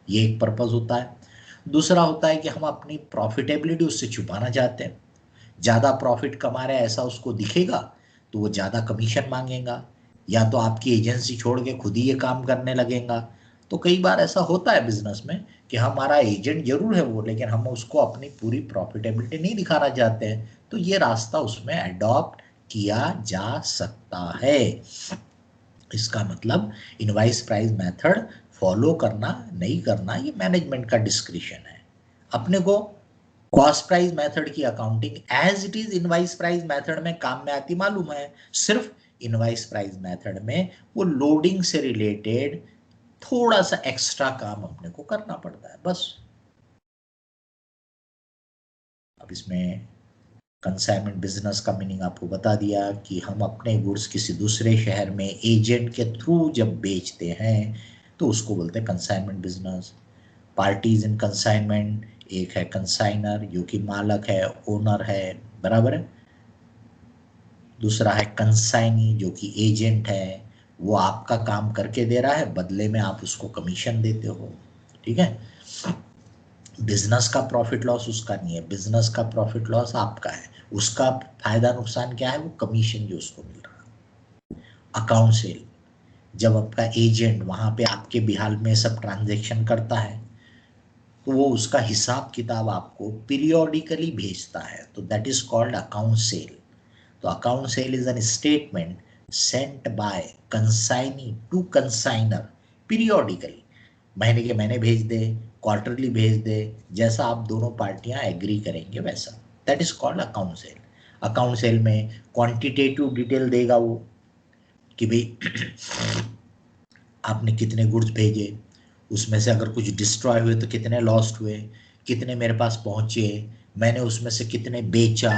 ये एक पर्पस होता है। दूसरा होता है कि हम अपनी प्रॉफिटेबिलिटी उससे छुपाना चाहते हैं, ज़्यादा प्रॉफिट कमा रहे हैं ऐसा उसको दिखेगा तो वो ज़्यादा कमीशन मांगेगा, या तो आपकी एजेंसी छोड़ के खुद ही ये काम करने लगेगा। तो कई बार ऐसा होता है बिजनेस में कि हमारा एजेंट जरूर है वो, लेकिन हम उसको अपनी पूरी प्रॉफिटेबिलिटी नहीं दिखाना चाहते हैं, तो ये रास्ता उसमें अडॉप्ट किया जा सकता है। इसका मतलब इनवाइस प्राइस मेथड फॉलो करना नहीं करना ये मैनेजमेंट का डिस्क्रिशन है। अपने को कॉस्ट प्राइस मेथड की accounting as it is invoice price method में काम में आती मालूम है, सिर्फ इनवाइस प्राइस मेथड में वो लोडिंग से रिलेटेड थोड़ा सा एक्स्ट्रा काम अपने को करना पड़ता है बस। अब इसमें कंसाइनमेंट बिजनेस का मीनिंग आपको बता दिया कि हम अपने गुड्स किसी दूसरे शहर में एजेंट के थ्रू जब बेचते हैं तो उसको बोलते हैं consignment business. Parties in consignment, एक है कंसाइनर जो कि मालक है, ओनर है, बराबर है। दूसरा है कंसाइनी जो कि एजेंट है, वो आपका काम करके दे रहा है, बदले में आप उसको कमीशन देते हो, ठीक है। बिजनेस का प्रॉफिट लॉस उसका नहीं है, बिजनेस का प्रॉफिट लॉस आपका है, उसका फायदा नुकसान क्या है, वो कमीशन जो उसको मिल रहा है। अकाउंट सेल, जब आपका एजेंट वहां पे आपके बिहाल में सब ट्रांजैक्शन करता है तो वो उसका हिसाब किताब आपको पीरियोडिकली भेजता है, तो that is called account sale. तो account sale is an statement sent by consignee to consignor periodically, महीने के महीने भेज दे, क्वार्टरली भेज दे, जैसा आप दोनों पार्टियां एग्री करेंगे वैसा, that is called account cell. Account cell में क्वांटिटेटिव डिटेल देगा वो कि भाई आपने कितने गुड्स भेजे, उसमें से अगर कुछ डिस्ट्रॉय हुए तो कितने लॉस्ट हुए, कितने मेरे पास पहुंचे, मैंने उसमें से कितने बेचा,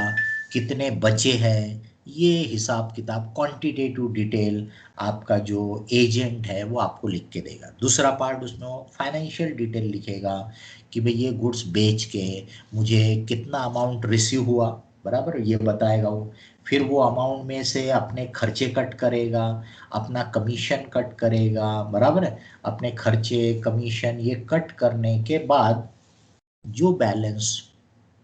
कितने बचे हैं, ये हिसाब किताब क्वांटिटेटिव डिटेल आपका जो एजेंट है वो आपको लिख के देगा। दूसरा पार्ट उसमें वो फाइनेंशियल डिटेल लिखेगा कि भाई ये गुड्स बेच के मुझे कितना अमाउंट रिसीव हुआ, बराबर ये बताएगा वो। फिर वो अमाउंट में से अपने खर्चे कट करेगा, अपना कमीशन कट करेगा, बराबर है। अपने खर्चे कमीशन ये कट करने के बाद जो बैलेंस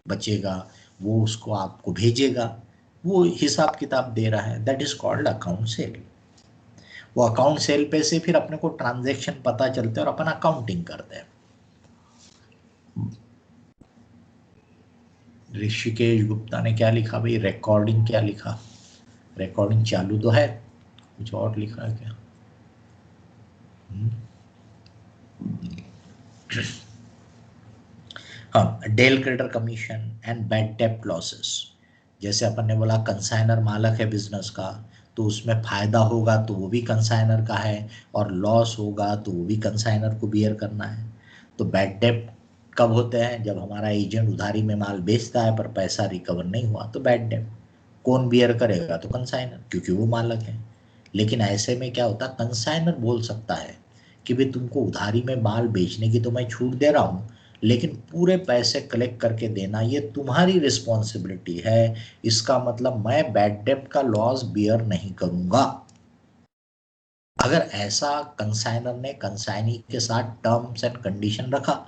बचेगा वो उसको आपको भेजेगा, वो हिसाब किताब दे रहा है, that is called account cell. वो अकाउंट सेल पे से फिर अपने को ट्रांजैक्शन पता चलते हैं और अपन अकाउंटिंग करते हैं। ऋषिकेश गुप्ता ने क्या लिखा भाई, रिकॉर्डिंग क्या लिखा, रिकॉर्डिंग चालू तो है, कुछ और लिखा है क्या? हाँ, del credere commission and bad डेप्ट लॉसेस। जैसे अपन ने बोला कंसाइनर मालक है बिजनेस का, तो उसमें फायदा होगा तो वो भी कंसाइनर का है, और लॉस होगा तो वो भी कंसाइनर को बियर करना है। तो बैड डेप्ट कब होते हैं, जब हमारा एजेंट उधारी में माल बेचता है पर पैसा रिकवर नहीं हुआ, तो बैड डेप्ट कौन बियर करेगा, तो कंसाइनर, क्योंकि वो मालक है। लेकिन ऐसे में क्या होता, कंसाइनर बोल सकता है कि भाई तुमको उधारी में माल बेचने की तो मैं छूट दे रहा हूँ, लेकिन पूरे पैसे कलेक्ट करके देना ये तुम्हारी रिस्पॉन्सिबिलिटी है, इसका मतलब मैं बैड डेप्ट का लॉस बियर नहीं करूंगा। अगर ऐसा कंसाइनर ने कंसाइनी के साथ टर्म्स एंड कंडीशन रखा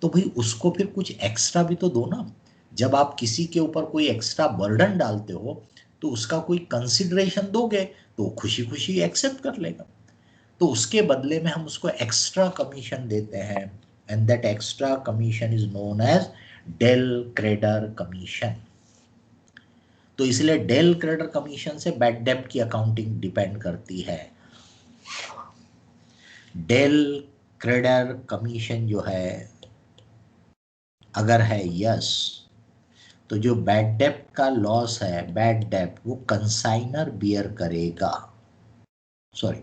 तो भाई उसको फिर कुछ एक्स्ट्रा भी तो दो ना। जब आप किसी के ऊपर कोई एक्स्ट्रा बर्डन डालते हो तो उसका कोई कंसिडरेशन दोगे तो वो खुशी खुशी एक्सेप्ट कर लेगा, तो उसके बदले में हम उसको एक्स्ट्रा कमीशन देते हैं, and that extra commission is known as del credere commission. तो इसलिए डेल क्रेडर कमीशन से बैड डेप्ट की अकाउंटिंग डिपेंड करती है। डेल क्रेडर कमीशन जो है अगर है यस, तो जो बैड डेप्ट का लॉस है, बैड डेप्ट वो कंसाइनर बियर करेगा, सॉरी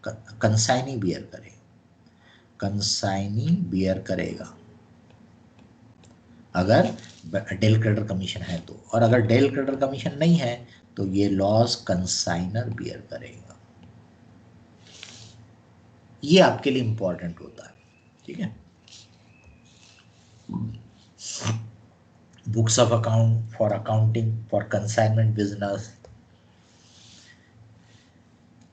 कंसाइनी बियर करेगा, कंसाइनी बियर करेगा अगर डेल क्रेडिटर कमीशन है तो, और अगर डेल क्रेडिटर कमीशन नहीं है तो ये लॉस कंसाइनर बियर करेगा। ये आपके लिए इंपॉर्टेंट होता है, ठीक है। Books of account for accounting for consignment business,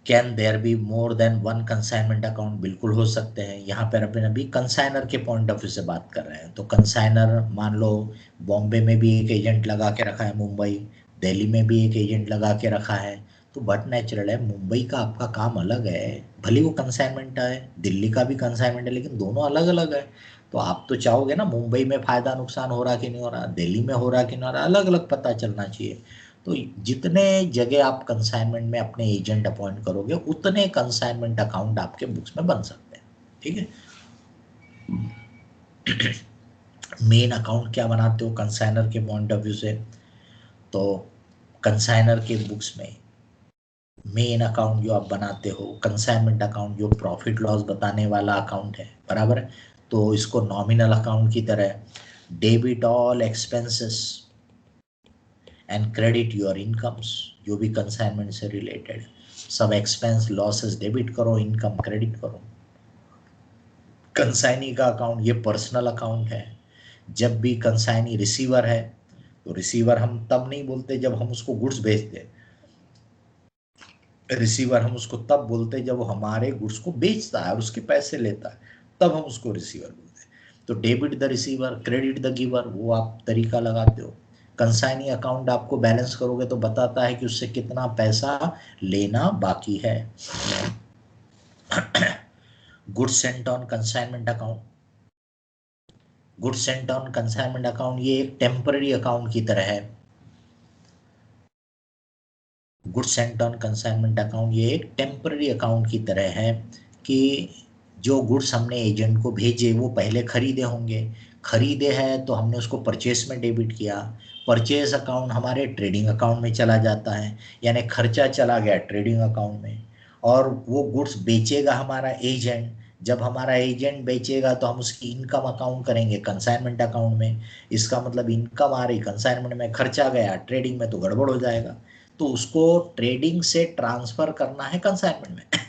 can there be more than one consignment account, बिल्कुल हो सकते हैं। यहाँ पर अपन अभी कंसाइनर के पॉइंट ऑफ व्यू से बात कर रहे हैं। तो कंसाइनर मान लो बॉम्बे में भी एक एजेंट लगा के रखा है, मुंबई दिल्ली में भी एक एजेंट लगा के रखा है। तो बट नेचुरल है, मुंबई का आपका काम अलग है, भले वो कंसाइनमेंट है, दिल्ली का भी कंसाइनमेंट है, लेकिन दोनों अलग अलग है। तो आप तो चाहोगे ना मुंबई में फायदा नुकसान हो रहा कि नहीं हो रहा, दिल्ली में हो रहा कि नहीं हो रहा, अलग अलग पता चलना चाहिए। तो जितने जगह आप कंसाइनमेंट में अपने एजेंट अपॉइंट करोगे उतने कंसाइनमेंट अकाउंट आपके बुक्स में बन सकते हैं। ठीक है। मेन अकाउंट क्या बनाते हो कंसाइनर के पॉइंट ऑफ व्यू से, तो कंसाइनर के बुक्स में मेन अकाउंट जो आप बनाते हो कंसाइनमेंट अकाउंट, जो प्रॉफिट लॉस बताने वाला अकाउंट है, बराबर है। तो इसको नॉमिनल अकाउंट की तरह debit all expenses and credit your incomes, जो भी कंसाइनमेंट से रिलेटेड सब एक्सपेंस लॉसेस डेबिट करो, इनकम क्रेडिट करो। कंसाइनी का अकाउंट ये पर्सनल अकाउंट है। जब भी कंसाइनी रिसीवर है, तो रिसीवर हम तब नहीं बोलते जब हम उसको गुड्स भेजते, रिसीवर हम उसको तब बोलते जब वो हमारे गुड्स को बेचता है और उसके पैसे लेता है, तब हम उसको रिसीवर बोलते हैं। तो debit the receiver, credit the giver, वो आप तरीका लगाते हो। कंसाइनी अकाउंट आपको बैलेंस करोगे तो बताता है कि उससे कितना पैसा लेना बाकी है। Goods Saint on consignment account, goods Saint on consignment account ये एक टेम्पररी अकाउंट की तरह है। Goods Saint on consignment account ये एक टेम्पररी अकाउंट की तरह है कि जो गुड्स हमने एजेंट को भेजे वो पहले खरीदे होंगे, खरीदे हैं तो हमने उसको परचेस में डेबिट किया, परचेस अकाउंट हमारे ट्रेडिंग अकाउंट में चला जाता है, यानी खर्चा चला गया ट्रेडिंग अकाउंट में। और वो गुड्स बेचेगा हमारा एजेंट, जब हमारा एजेंट बेचेगा तो हम उसकी इनकम अकाउंट करेंगे कंसाइनमेंट अकाउंट में। इसका मतलब इनकम आ रही कंसाइनमेंट में, खर्चा गया ट्रेडिंग में, तो गड़बड़ हो जाएगा। तो उसको ट्रेडिंग से ट्रांसफर करना है कंसाइनमेंट में।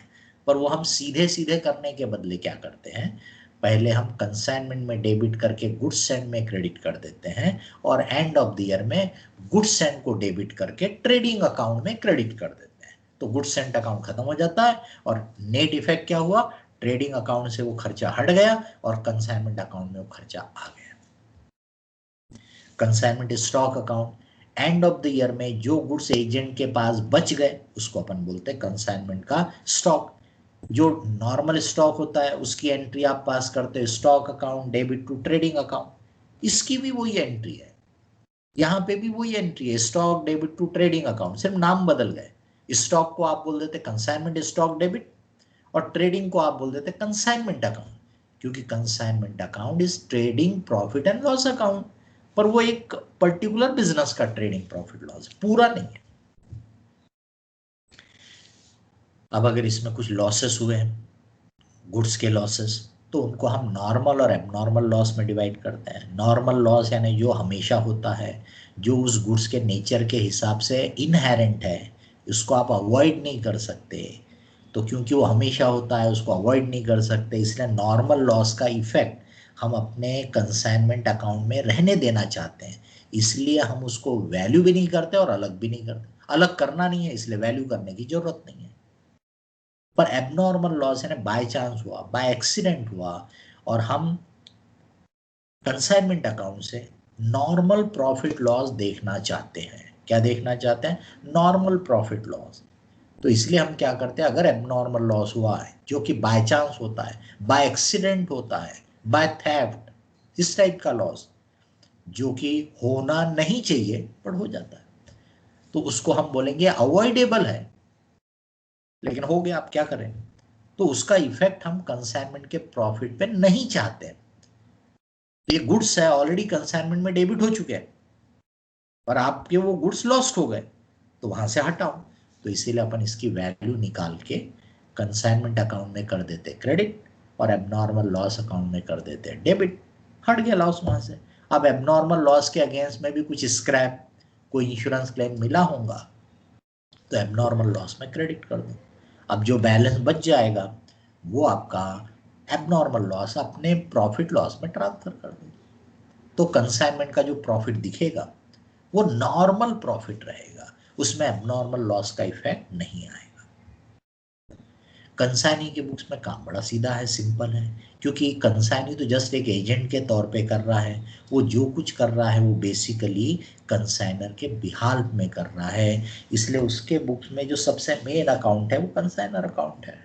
पर वो हम सीधे सीधे करने के बदले क्या करते हैं, पहले हम कंसाइनमेंट में डेबिट करके गुड्स सेंड में क्रेडिट कर देते हैं, और एंड ऑफ द ईयर में गुड्स सेंड को डेबिट करके ट्रेडिंग अकाउंट में क्रेडिट कर देते हैं। तो गुड्स सेंड अकाउंट खत्म हो जाता है और नेट इफेक्ट क्या हुआ, ट्रेडिंग अकाउंट से वो खर्चा हट गया और कंसाइनमेंट अकाउंट में वो खर्चा आ गया। Consignment stock account, end of the year में जो गुड्स एजेंट के पास बच गए उसको अपन बोलते हैं कंसाइनमेंट का स्टॉक। जो नॉर्मल स्टॉक होता है उसकी एंट्री आप पास करते हो stock account debit to trading account, इसकी भी वही एंट्री है, यहाँ पे भी वही एंट्री है stock debit to trading account, सिर्फ नाम बदल गए। स्टॉक को आप बोल देते कंसाइनमेंट स्टॉक डेबिट और ट्रेडिंग को आप बोल देते कंसाइनमेंट अकाउंट, क्योंकि consignment account is trading profit and loss account, पर वो एक पर्टिकुलर बिजनेस का ट्रेडिंग प्रॉफिट लॉस, पूरा नहीं है। अब अगर इसमें कुछ लॉसेस हुए हैं, गुड्स के लॉसेस, तो उनको हम नॉर्मल और एबनॉर्मल लॉस में डिवाइड करते हैं। नॉर्मल लॉस यानी जो हमेशा होता है, जो उस गुड्स के नेचर के हिसाब से इनहेरेंट है, उसको आप अवॉइड नहीं कर सकते। तो क्योंकि वो हमेशा होता है उसको अवॉइड नहीं कर सकते, इसलिए नॉर्मल लॉस का इफेक्ट हम अपने कंसाइनमेंट अकाउंट में रहने देना चाहते हैं, इसलिए हम उसको वैल्यू भी नहीं करते और अलग भी नहीं करते। अलग करना नहीं है इसलिए वैल्यू करने की जरूरत नहीं है। पर एबनॉर्मल लॉस यानी बाय चांस हुआ, बाय एक्सीडेंट हुआ, और हम कंसाइनमेंट अकाउंट से नॉर्मल प्रॉफिट लॉस देखना चाहते हैं। क्या देखना चाहते हैं, नॉर्मल प्रॉफिट लॉस। तो इसलिए हम क्या करते हैं, अगर एबनॉर्मल लॉस हुआ है जो कि बाय चांस होता है, बाय एक्सीडेंट होता है, बाय थेफ्ट, इस टाइप का लॉस जो कि होना नहीं चाहिए पर हो जाता है, तो उसको हम बोलेंगे अवॉइडेबल है, लेकिन हो गया, आप क्या करें। तो उसका इफेक्ट हम कंसाइनमेंट के प्रॉफिट पे नहीं चाहते। तो ये गुड्स है ऑलरेडी कंसाइनमेंट में डेबिट हो चुके हैं और आपके वो गुड्स लॉस्ट हो गए, तो वहां से हटाओ। तो इसीलिए अपन इसकी वैल्यू निकाल के कंसाइनमेंट अकाउंट में कर देते क्रेडिट और एबनॉर्मल लॉस अकाउंट में कर देते डेबिट, हट गया लॉस वहां से। अब एबनॉर्मल लॉस के अगेंस्ट में भी कुछ स्क्रैप, कोई इंश्योरेंस क्लेम मिला होगा, तो एबनॉर्मल लॉस में क्रेडिट कर दो। अब जो बैलेंस बच जाएगा वो आपका एबनॉर्मल लॉस अपने प्रॉफिट लॉस में ट्रांसफर कर दो। तो कंसाइनमेंट का जो प्रॉफिट दिखेगा वो नॉर्मल प्रॉफिट रहेगा, उसमें एबनॉर्मल लॉस का इफेक्ट नहीं आएगा। कंसाइनी के बुक्स में काम बड़ा सीधा है, सिंपल है, क्योंकि कंसाइनी तो जस्ट एक एजेंट के तौर पे कर रहा है, वो जो कुछ कर रहा है वो बेसिकली कंसाइनर के बिहाल्फ में कर रहा है, इसलिए उसके बुक्स में जो सबसे मेन अकाउंट है वो कंसाइनर अकाउंट है।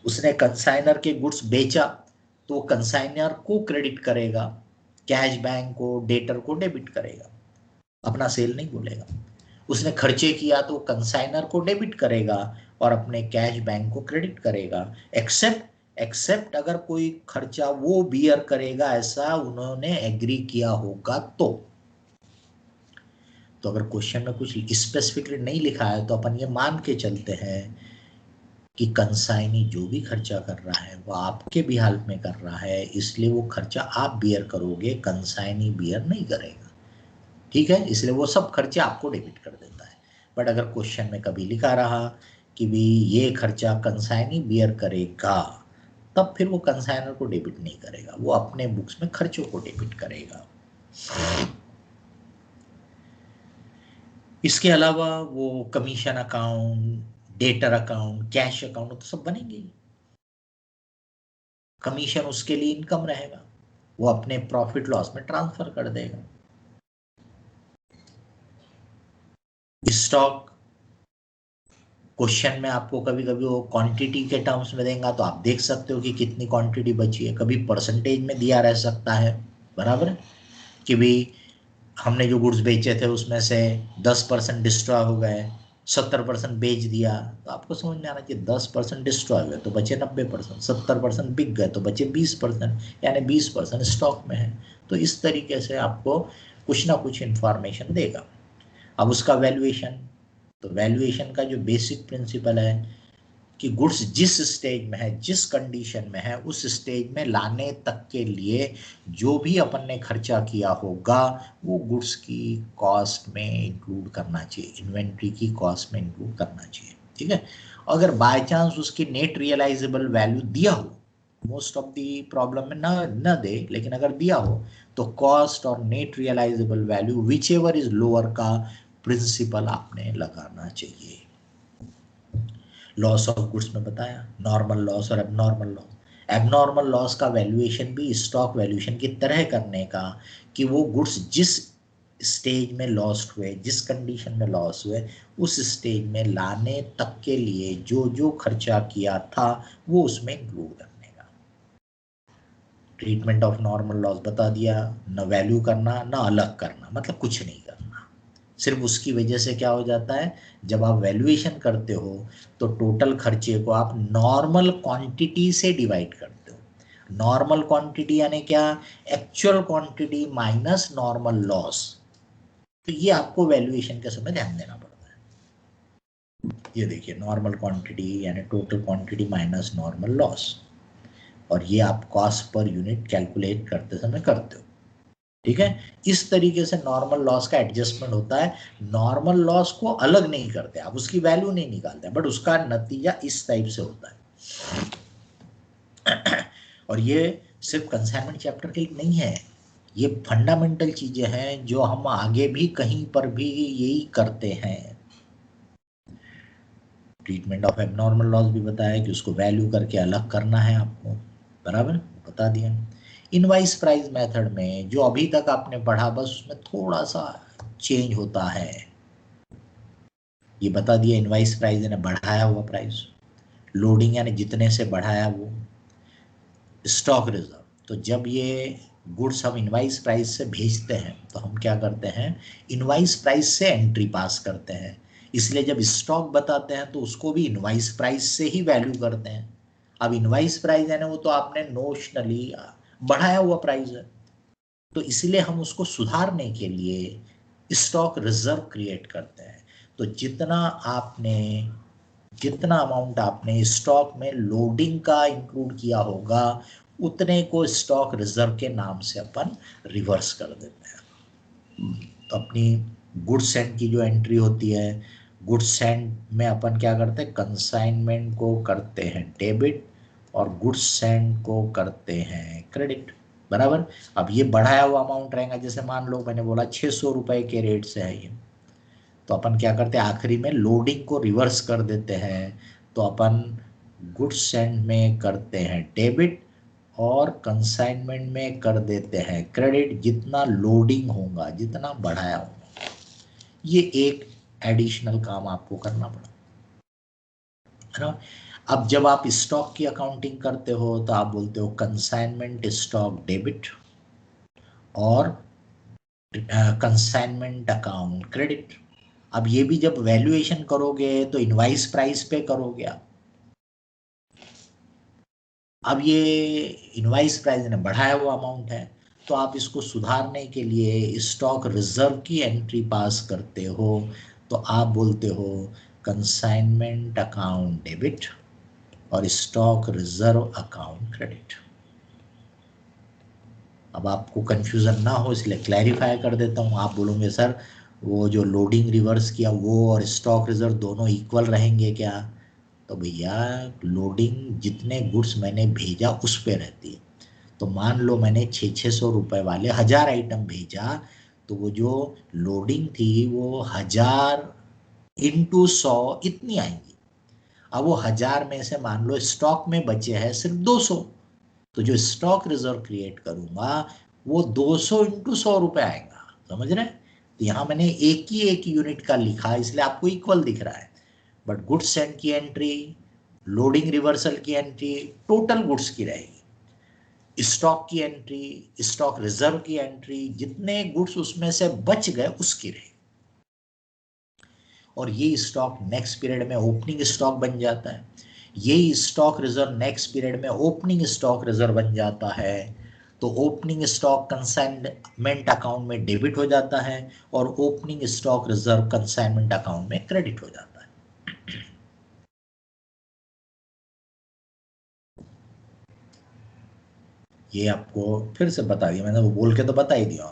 उसने कंसाइनर के गुड्स बेचा तो कंसाइनर को क्रेडिट करेगा, कैश बैंक को, डेटर को डेबिट करेगा, अपना सेल नहीं बोलेगा। उसने खर्चे किया तो कंसाइनर को डेबिट करेगा और अपने कैश बैंक को क्रेडिट करेगा, एक्सेप्ट अगर कोई खर्चा वो बियर करेगा ऐसा उन्होंने एग्री किया होगा तो अगर क्वेश्चन में कुछ स्पेसिफिकली नहीं लिखा है तो अपन ये मान के चलते हैं कि कंसाइनी जो भी खर्चा कर रहा है वो आपके भी हाल में कर रहा है, इसलिए वो खर्चा आप बियर करोगे, कंसाइनी बियर नहीं करेगा, ठीक है। इसलिए वो सब खर्चे आपको डेबिट कर देता है। बट अगर क्वेश्चन में कभी लिखा रहा कि भी ये खर्चा कंसाइनी बियर करेगा, तब फिर वो कंसाइनर को डेबिट नहीं करेगा, वो अपने बुक्स में खर्चों को डेबिट करेगा। इसके अलावा वो commission account, debtor account, cash account तो सब बनेंगे। कमीशन उसके लिए इनकम रहेगा, वो अपने प्रॉफिट लॉस में ट्रांसफर कर देगा। स्टॉक क्वेश्चन में आपको कभी कभी वो क्वांटिटी के टर्म्स में देगा तो आप देख सकते हो कि कितनी क्वांटिटी बची है, कभी परसेंटेज में दिया रह सकता है, बराबर है कि भी हमने जो गुड्स बेचे थे उसमें से 10% डिस्ट्रॉय हो गए, 70% बेच दिया, तो आपको समझ में आना चाहिए 10% डिस्ट्रॉय हुए तो बचे 90%, 70% बिक गए तो बचे 20%, यानी 20% स्टॉक में है। तो इस तरीके से आपको कुछ ना कुछ इंफॉर्मेशन देगा। अब उसका वैल्यूएशन, तो वैल्यूएशन का जो बेसिक प्रिंसिपल है कि गुड्स जिस स्टेज में है, जिस कंडीशन में है, उस स्टेज में लाने तक के लिए जो भी अपन ने खर्चा किया होगा वो गुड्स की कॉस्ट में इंक्लूड करना चाहिए, इन्वेंट्री की कॉस्ट में इंक्लूड करना चाहिए, ठीक है। अगर बाय चांस उसकी नेट रियलाइजेबल वैल्यू दिया हो, मोस्ट ऑफ दी प्रॉब्लम में न दे, लेकिन अगर दिया हो तो कॉस्ट और net realisable value whichever is lower का प्रिंसिपल आपने लगाना चाहिए। लॉस ऑफ गुड्स में बताया, नॉर्मल लॉस और एबनॉर्मल लॉस। एबनॉर्मल लॉस का वैल्यूएशन भी स्टॉक वैल्यूएशन की तरह करने का कि वो गुड्स जिस स्टेज में लॉस्ट हुए, जिस कंडीशन में लॉस हुए, उस स्टेज में लाने तक के लिए जो जो खर्चा किया था वो उसमें इंक्लूड करने का। ट्रीटमेंट ऑफ नॉर्मल लॉस बता दिया, न वैल्यू करना न अलग करना, मतलब कुछ नहीं करना। सिर्फ उसकी वजह से क्या हो जाता है, जब आप वैल्यूएशन करते हो तो टोटल खर्चे को आप नॉर्मल क्वांटिटी से डिवाइड करते हो। नॉर्मल क्वांटिटी यानी क्या, actual quantity minus normal loss. तो ये आपको वैल्यूएशन के समय ध्यान देना पड़ता है। ये देखिए नॉर्मल क्वांटिटी यानी total quantity minus normal loss, और ये आप कॉस्ट पर यूनिट कैलकुलेट करते समय करते हो, ठीक है। इस तरीके से नॉर्मल लॉस का एडजस्टमेंट होता है। नॉर्मल लॉस को अलग नहीं करते आप, उसकी वैल्यू नहीं निकालते, बट उसका नतीजा इस टाइप से होता है। और ये सिर्फ कंसाइनमेंट चैप्टर के लिए नहीं है, ये फंडामेंटल चीजें हैं जो हम आगे भी कहीं पर भी यही करते हैं। ट्रीटमेंट ऑफ एबनॉर्मल लॉस भी बताया कि उसको वैल्यू करके अलग करना है आपको, बराबर बता दिया। इनवाइस प्राइस मेथड में जो अभी तक आपने पढ़ा बस उसमें थोड़ा सा चेंज होता है, ये बता दिया। इनवाइस प्राइस यानी बढ़ाया हुआ प्राइस, लोडिंग यानी जितने से बढ़ाया वो, स्टॉक रिजर्व, तो जब ये गुड्स हम इनवाइस प्राइस से भेजते हैं तो हम क्या करते हैं, इनवाइस प्राइस से एंट्री पास करते हैं, इसलिए जब स्टॉक बताते हैं तो उसको भी इनवाइस प्राइस से ही वैल्यू करते हैं। अब इनवाइस प्राइस है ना, वो तो आपने नोशनली बढ़ाया हुआ प्राइस है, तो इसलिए हम उसको सुधारने के लिए स्टॉक रिजर्व क्रिएट करते हैं। तो जितना अमाउंट आपने स्टॉक में लोडिंग का इंक्लूड किया होगा उतने को स्टॉक रिजर्व के नाम से अपन रिवर्स कर देते हैं। तो अपनी गुड्स एंड की जो एंट्री होती है, गुड्स एंड में अपन क्या करते हैं, कंसाइनमेंट को करते हैं डेबिट और गुड्स एंड को करते हैं क्रेडिट, बराबर। अब ये बढ़ाया हुआ अमाउंट रहेगा, जैसे मान लो मैंने बोला 600 रुपए के रेट से है ये, तो अपन क्या करते हैं आखिरी में लोडिंग को रिवर्स कर देते हैं, तो अपन गुड्स सेंड में करते हैं डेबिट और कंसाइनमेंट में कर देते हैं क्रेडिट, जितना लोडिंग होगा, जितना बढ़ाया होगा। ये एक एडिशनल काम आपको करना पड़ा, है ना। अब जब आप स्टॉक की अकाउंटिंग करते हो तो आप बोलते हो कंसाइनमेंट स्टॉक डेबिट और कंसाइनमेंट अकाउंट क्रेडिट। अब ये भी जब वैल्यूएशन करोगे तो इनवाइस प्राइस पे करोगे आप। अब ये इनवाइस प्राइस ने बढ़ाया हुआ अमाउंट है, तो आप इसको सुधारने के लिए स्टॉक रिजर्व की एंट्री पास करते हो, तो आप बोलते हो कंसाइनमेंट अकाउंट डेबिट और स्टॉक रिजर्व अकाउंट क्रेडिट। अब आपको कंफ्यूजन ना हो इसलिए क्लैरिफाई कर देता हूँ। आप बोलोगे सर वो जो लोडिंग रिवर्स किया वो और स्टॉक रिजर्व दोनों इक्वल रहेंगे क्या? तो भैया लोडिंग जितने गुड्स मैंने भेजा उस पे रहती है। तो मान लो मैंने 600 रुपए वाले 1000 आइटम भेजा, तो वो जो लोडिंग थी वो 1000 इंटू 100 इतनी आएंगी। अब वो 1000 में से मान लो स्टॉक में बचे हैं सिर्फ 200, तो जो स्टॉक रिजर्व क्रिएट करूंगा वो 200 इंटू 100 रुपए आएगा। समझ रहे हैं? तो यहाँ मैंने एक यूनिट का लिखा इसलिए आपको इक्वल दिख रहा है, बट गुड्स सेंड की एंट्री, लोडिंग रिवर्सल की एंट्री टोटल गुड्स की रहेगी, स्टॉक की एंट्री, स्टॉक रिजर्व की एंट्री, जितने गुड्स उसमें से बच गए उसकी रहेगी। और ये स्टॉक नेक्स्ट पीरियड में ओपनिंग स्टॉक बन जाता है। ये स्टॉक रिजर्व नेक्स्ट पीरियड में ओपनिंग स्टॉक रिजर्व बन जाता है। तो ओपनिंग स्टॉक कंसाइनमेंट अकाउंट में डेबिट हो जाता है और opening stock reserve consignment account में क्रेडिट हो जाता है। ये आपको फिर से बता दिया मैंने, वो बोल के तो बता ही दिया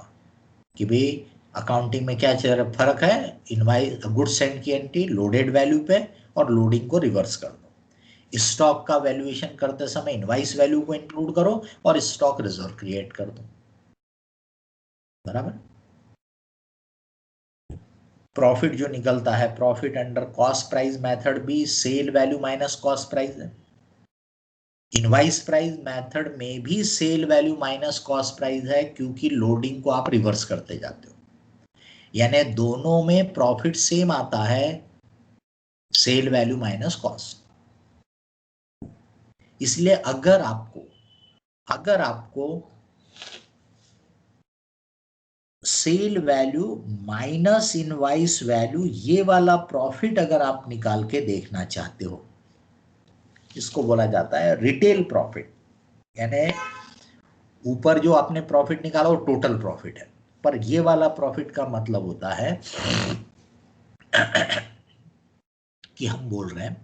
कि भाई अकाउंटिंग में क्या फर्क है। इनवाइस गुड्स सेंड की एंट्री लोडेड वैल्यू पे और लोडिंग को रिवर्स कर दो। स्टॉक का वैल्यूएशन करते समय इनवाइस वैल्यू को इंक्लूड करो और स्टॉक रिजर्व क्रिएट कर दो। बराबर। प्रॉफिट जो निकलता है, profit under cost price method भी sale value minus cost price है। इनवाइस प्राइस मेथड में भी sale value minus cost price है, क्योंकि लोडिंग को आप रिवर्स करते जाते हो। यानी दोनों में प्रॉफिट सेम आता है, सेल वैल्यू माइनस कॉस्ट। इसलिए अगर आपको sale value minus invoice value ये वाला प्रॉफिट अगर आप निकाल के देखना चाहते हो, इसको बोला जाता है रिटेल प्रॉफिट। यानी ऊपर जो आपने प्रॉफिट निकाला वो टोटल प्रॉफिट है, पर ये वाला प्रॉफिट का मतलब होता है कि हम बोल रहे हैं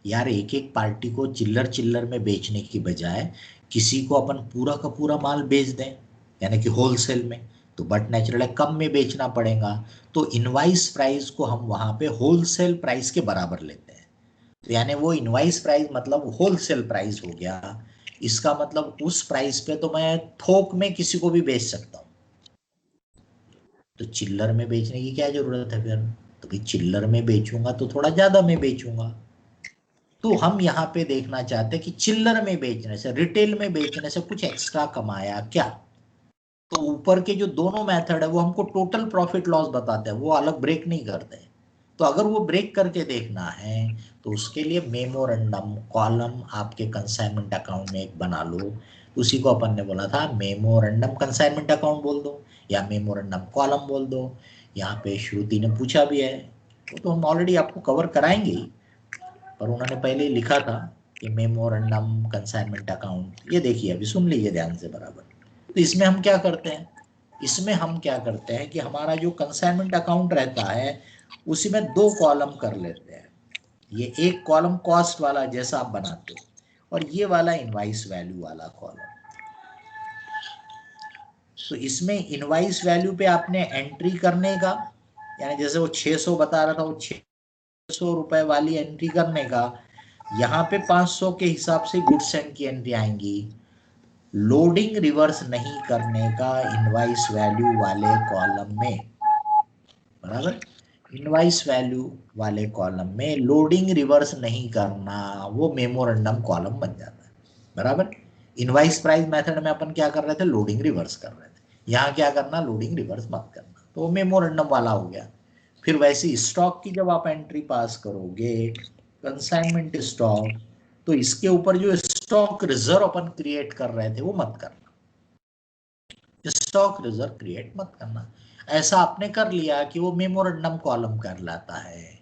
यार एक एक पार्टी को चिल्लर चिल्लर में बेचने की बजाय किसी को अपन पूरा का पूरा माल बेच दें, यानी कि होलसेल में, तो बट नेचुरल है कम में बेचना पड़ेगा। तो इनवाइस प्राइस को हम वहां पे होलसेल प्राइस के बराबर लेते हैं। तो यानी वो इनवाइस प्राइस मतलब होलसेल प्राइस हो गया। इसका मतलब उस प्राइस पे तो मैं थोक में किसी को भी बेच सकता हूँ। तो चिल्लर में बेचने की क्या जरूरत है फिर? तो भाई चिल्लर में बेचूंगा तो थोड़ा ज्यादा में बेचूंगा। तो हम यहाँ पे देखना चाहते हैं कि चिल्लर में बेचने से, रिटेल में बेचने से कुछ एक्स्ट्रा कमाया क्या। तो ऊपर के जो दोनों मेथड है वो हमको टोटल प्रॉफिट लॉस बताते हैं, वो अलग ब्रेक नहीं करते। तो अगर वो ब्रेक करके देखना है तो उसके लिए मेमोरेंडम कॉलम आपके कंसाइनमेंट अकाउंट में एक बना लो। उसी को अपन ने बोला था मेमोरेंडम कंसाइनमेंट अकाउंट बोल दो या मेमोरेंडम कॉलम बोल दो। यहाँ पे श्रुति ने पूछा भी है, वो तो हम ऑलरेडी आपको कवर कराएंगे ही, पर उन्होंने पहले ही लिखा था कि मेमोरेंडम कंसाइनमेंट अकाउंट। ये देखिए अभी सुन लीजिए ध्यान से बराबर। तो इसमें हम क्या करते हैं, इसमें हम क्या करते हैं कि हमारा जो कंसाइनमेंट अकाउंट रहता है उसी में दो कॉलम कर लेते हैं। ये एक कॉलम कॉस्ट वाला जैसा आप बनाते हो और ये वाला इनवाइस वैल्यू वाला कॉलम। तो इसमें इनवाइस वैल्यू पे आपने एंट्री करने का, यानी जैसे वो 600 बता रहा था, वो 600 रुपए वाली एंट्री करने का। यहाँ पे 500 के हिसाब से गुड्स सेंड की एंट्री आएंगी। लोडिंग रिवर्स नहीं करने का इनवाइस वैल्यू वाले कॉलम में। बराबर। इनवाइस वैल्यू वाले कॉलम में लोडिंग रिवर्स नहीं करना, वो मेमोरेंडम कॉलम बन जाता है। बराबर। इनवाइस प्राइस मेथड में अपन क्या कर रहे थे, लोडिंग रिवर्स कर रहे थे। यहाँ क्या करना, लोडिंग रिवर्स मत करना, तो वो मेमोरेंडम वाला हो गया। फिर वैसे स्टॉक की जब आप एंट्री पास करोगे, कंसाइनमेंट स्टॉक, तो इसके ऊपर जो स्टॉक रिजर्व अपन क्रिएट कर रहे थे वो मत करना, स्टॉक रिजर्व क्रिएट मत करना। ऐसा आपने कर लिया कि वो मेमोरेंडम कॉलम कर लाता है।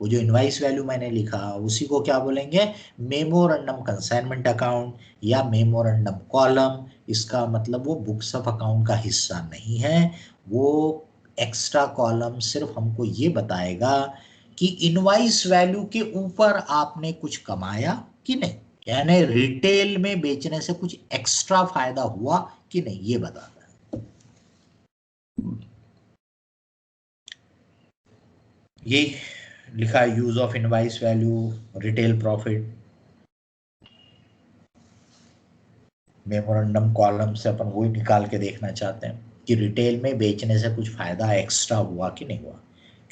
वो जो इनवाइस वैल्यू मैंने लिखा उसी को क्या बोलेंगे, मेमोरेंडम कंसाइनमेंट अकाउंट या मेमोरेंडम कॉलम। इसका मतलब वो बुक्स ऑफ अकाउंट का हिस्सा नहीं है। वो एक्स्ट्रा कॉलम सिर्फ हमको ये बताएगा कि इनवाइस वैल्यू के ऊपर आपने कुछ कमाया कि नहीं, यानी रिटेल में बेचने से कुछ एक्स्ट्रा फायदा हुआ कि नहीं, ये बता। ये लिखा है use of invoice value, retail profit. Memorandum column से अपन वही निकाल के देखना चाहते हैं कि रिटेल में बेचने से कुछ फायदा एक्स्ट्रा हुआ कि नहीं हुआ,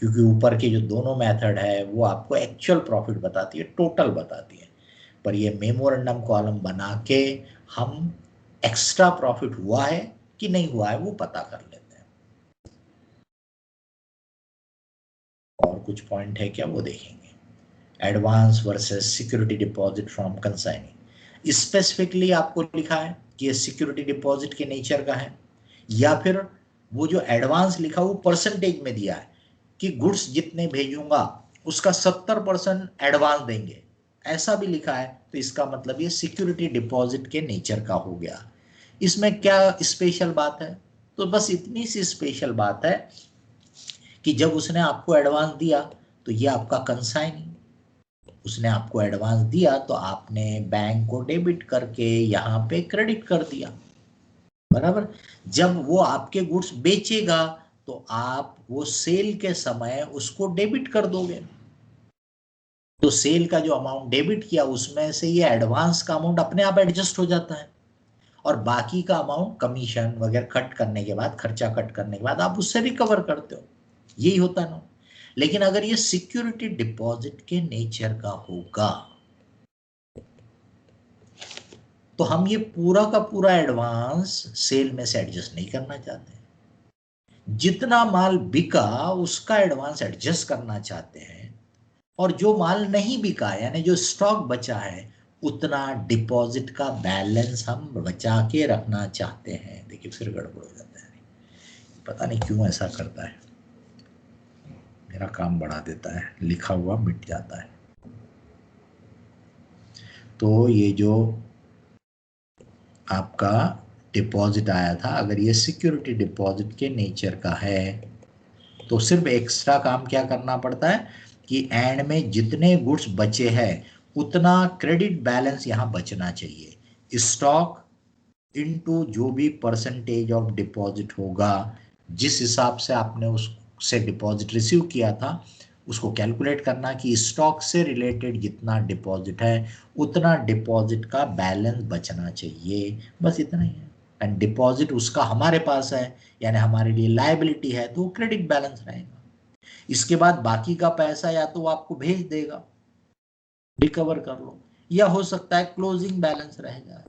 क्योंकि ऊपर के जो दोनों मेथड है वो आपको एक्चुअल प्रॉफिट बताती है, टोटल बताती है, पर ये मेमोरेंडम कॉलम बना के हम एक्स्ट्रा प्रॉफिट हुआ है कि नहीं हुआ है वो पता कर लेते हैं। और कुछ पॉइंट है क्या वो देखेंगे। Advance versus security deposit from consigning, specifically आपको लिखा है कि ये सिक्योरिटी डिपॉजिट के नेचर का है, या फिर वो जो एडवांस लिखा वो परसेंटेज में दिया है कि गुड्स जितने भेजूंगा उसका 70% एडवांस देंगे, ऐसा भी लिखा है, तो इसका मतलब ये सिक्योरिटी डिपॉजिट के नेचर का हो गया। इसमें क्या स्पेशल बात है, तो बस इतनी सी स्पेशल बात है कि जब उसने आपको एडवांस दिया तो ये आपका कंसाइनिंग, उसने आपको एडवांस दिया तो आपने बैंक को डेबिट करके यहाँ पे क्रेडिट कर दिया। बराबर। जब वो आपके गुड्स बेचेगा तो आप वो सेल के समय उसको डेबिट कर दोगे, तो सेल का जो अमाउंट डेबिट किया उसमें से ये एडवांस का अमाउंट अपने आप एडजस्ट हो जाता है, और बाकी का अमाउंट कमीशन वगैरह कट करने के बाद, खर्चा कट करने के बाद आप उससे रिकवर करते हो, यही होता है ना। लेकिन अगर ये सिक्योरिटी डिपॉजिट के नेचर का होगा तो हम ये पूरा का पूरा एडवांस सेल में से एडजस्ट नहीं करना चाहते, जितना माल बिका उसका एडवांस एडजस्ट करना चाहते हैं, और जो माल नहीं बिका यानी जो स्टॉक बचा है उतना डिपॉजिट का बैलेंस हम बचा के रखना चाहते हैं। देखिए फिर गड़बड़ हो जाता है, पता नहीं क्यों ऐसा करता है, मेरा काम बढ़ा देता है, लिखा हुआ मिट जाता है। तो ये जो आपका डिपॉजिट आया था, अगर ये सिक्योरिटी डिपॉजिट के नेचर का है तो सिर्फ एक्स्ट्रा काम क्या करना पड़ता है कि एंड में जितने गुड्स बचे हैं उतना क्रेडिट बैलेंस यहाँ बचना चाहिए। स्टॉक इनटू जो भी परसेंटेज ऑफ डिपॉजिट होगा, जिस हिसाब से आपने उससे डिपॉजिट रिसीव किया था उसको कैलकुलेट करना कि स्टॉक से रिलेटेड जितना डिपॉजिट है उतना डिपॉजिट का बैलेंस बचना चाहिए, बस इतना ही है। एंड डिपॉजिट उसका हमारे पास है यानी हमारे लिए लायबिलिटी है तो क्रेडिट बैलेंस रहेगा। इसके बाद बाकी का पैसा या तो वो आपको भेज देगा, रिकवर कर लो, या हो सकता है क्लोजिंग बैलेंस रह जाए,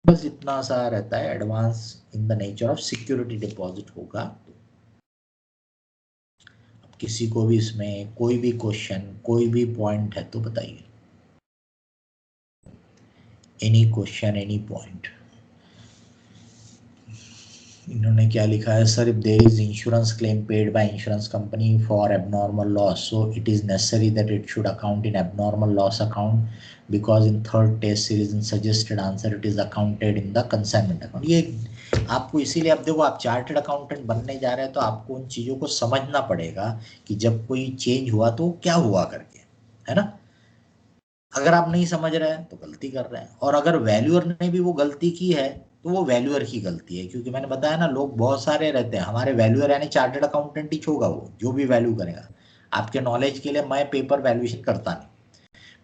बस इतना सा रहता है। Advance in the nature of security deposit होगा तो। अब किसी को भी इसमें कोई भी क्वेश्चन, कोई भी पॉइंट है तो बताइए, एनी क्वेश्चन एनी पॉइंट। इन्होंने क्या लिखा है, sir if there is insurance claim paid by insurance company for abnormal loss so it is necessary that it should account in abnormal loss account because in third test series in suggested answer it is accounted in the consignment account. ये आपको इसीलिए, अब देखो आप chartered accountant बनने जा रहे हैं तो आपको उन चीज़ों को समझना पड़ेगा कि जब कोई चेंज हुआ तो क्या हुआ करके, है ना। अगर आप नहीं समझ रहे हैं तो गलती कर रहे हैं, और अगर वैल्यूअर ने भी वो गलती की है तो वो वैल्यूअर की गलती है, क्योंकि मैंने बताया ना लोग बहुत सारे रहते हैं, हमारे वैल्यूअर यानी चार्टर्ड अकाउंटेंट ही होगा वो जो भी वैल्यू करेगा। आपके नॉलेज के लिए मैं पेपर वैल्यूएशन करता नहीं,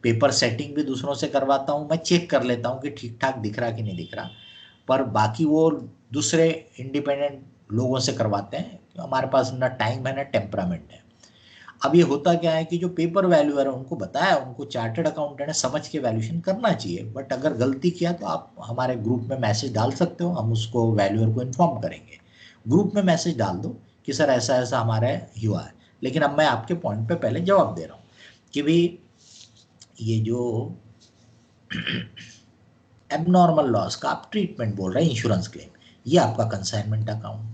पेपर सेटिंग भी दूसरों से करवाता हूँ, मैं चेक कर लेता हूँ कि ठीक ठाक दिख रहा कि नहीं दिख रहा, पर बाकी वो दूसरे इंडिपेंडेंट लोगों से करवाते हैं, हमारे पास ना टाइम है ना टेम्परामेंट है। अब ये होता क्या है कि जो पेपर वैल्यूअर है उनको बताया, उनको चार्टर्ड अकाउंटेंट ने समझ के वैल्यूएशन करना चाहिए, बट अगर गलती किया तो आप हमारे ग्रुप में मैसेज डाल सकते हो, हम उसको वैल्यूअर को इन्फॉर्म करेंगे। ग्रुप में मैसेज डाल दो कि सर ऐसा ऐसा हमारे हुआ है। लेकिन अब मैं आपके पॉइंट पे पहले जवाब दे रहा हूँ कि भाई ये जो एबनॉर्मल लॉस का आप ट्रीटमेंट बोल रहे हैं इंश्योरेंस क्लेम, ये आपका कंसाइनमेंट अकाउंट,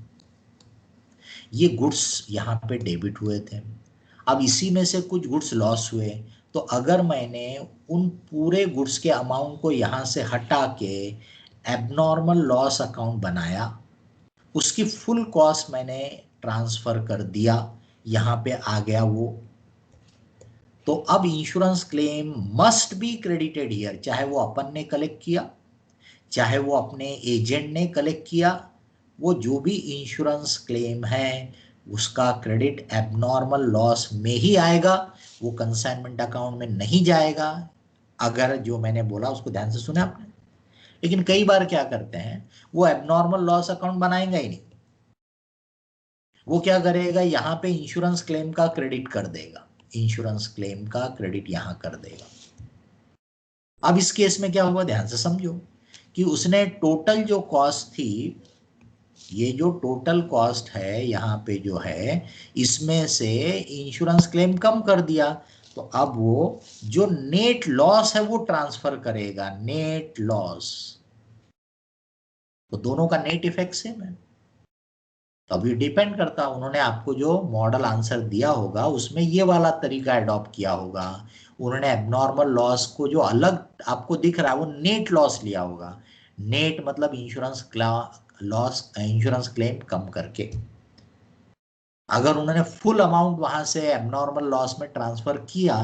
ये गुड्स यहाँ पे डेबिट हुए थे, अब इसी में से कुछ गुड्स लॉस हुए, तो अगर मैंने उन पूरे गुड्स के अमाउंट को यहाँ से हटा के एबनॉर्मल लॉस अकाउंट बनाया, उसकी फुल कॉस्ट मैंने ट्रांसफर कर दिया, यहाँ पे आ गया वो, तो अब insurance claim must be credited here, चाहे वो अपन ने कलेक्ट किया, चाहे वो अपने एजेंट ने कलेक्ट किया, वो जो भी इंश्योरेंस क्लेम है उसका क्रेडिट एबनॉर्मल लॉस में ही आएगा, वो कंसाइनमेंट अकाउंट में नहीं जाएगा। अगर जो मैंने बोला उसको ध्यान से सुने आपने। लेकिन कई बार क्या करते हैं, वो एबनॉर्मल लॉस अकाउंट बनाएगा ही नहीं, वो क्या करेगा यहाँ पे इंश्योरेंस क्लेम का क्रेडिट कर देगा, इंश्योरेंस क्लेम का क्रेडिट यहाँ कर देगा। अब इस केस में क्या हुआ, ध्यान से समझो कि उसने टोटल जो कॉस्ट थी, ये जो टोटल कॉस्ट है यहाँ पे जो है, इसमें से इंश्योरेंस क्लेम कम कर दिया, तो अब वो जो नेट लॉस है वो ट्रांसफर करेगा, नेट लॉस, तो दोनों का नेट इफेक्ट सेम है। तो अभी डिपेंड करता, उन्होंने आपको जो मॉडल आंसर दिया होगा उसमें ये वाला तरीका अडॉप्ट किया होगा, उन्होंने एबनॉर्मल लॉस को जो अलग आपको दिख रहा है वो नेट लॉस लिया होगा, नेट मतलब इंश्योरेंस लॉस, इंश्योरेंस क्लेम कम करके। अगर उन्होंने फुल अमाउंट वहां से एबनॉर्मल लॉस में ट्रांसफर किया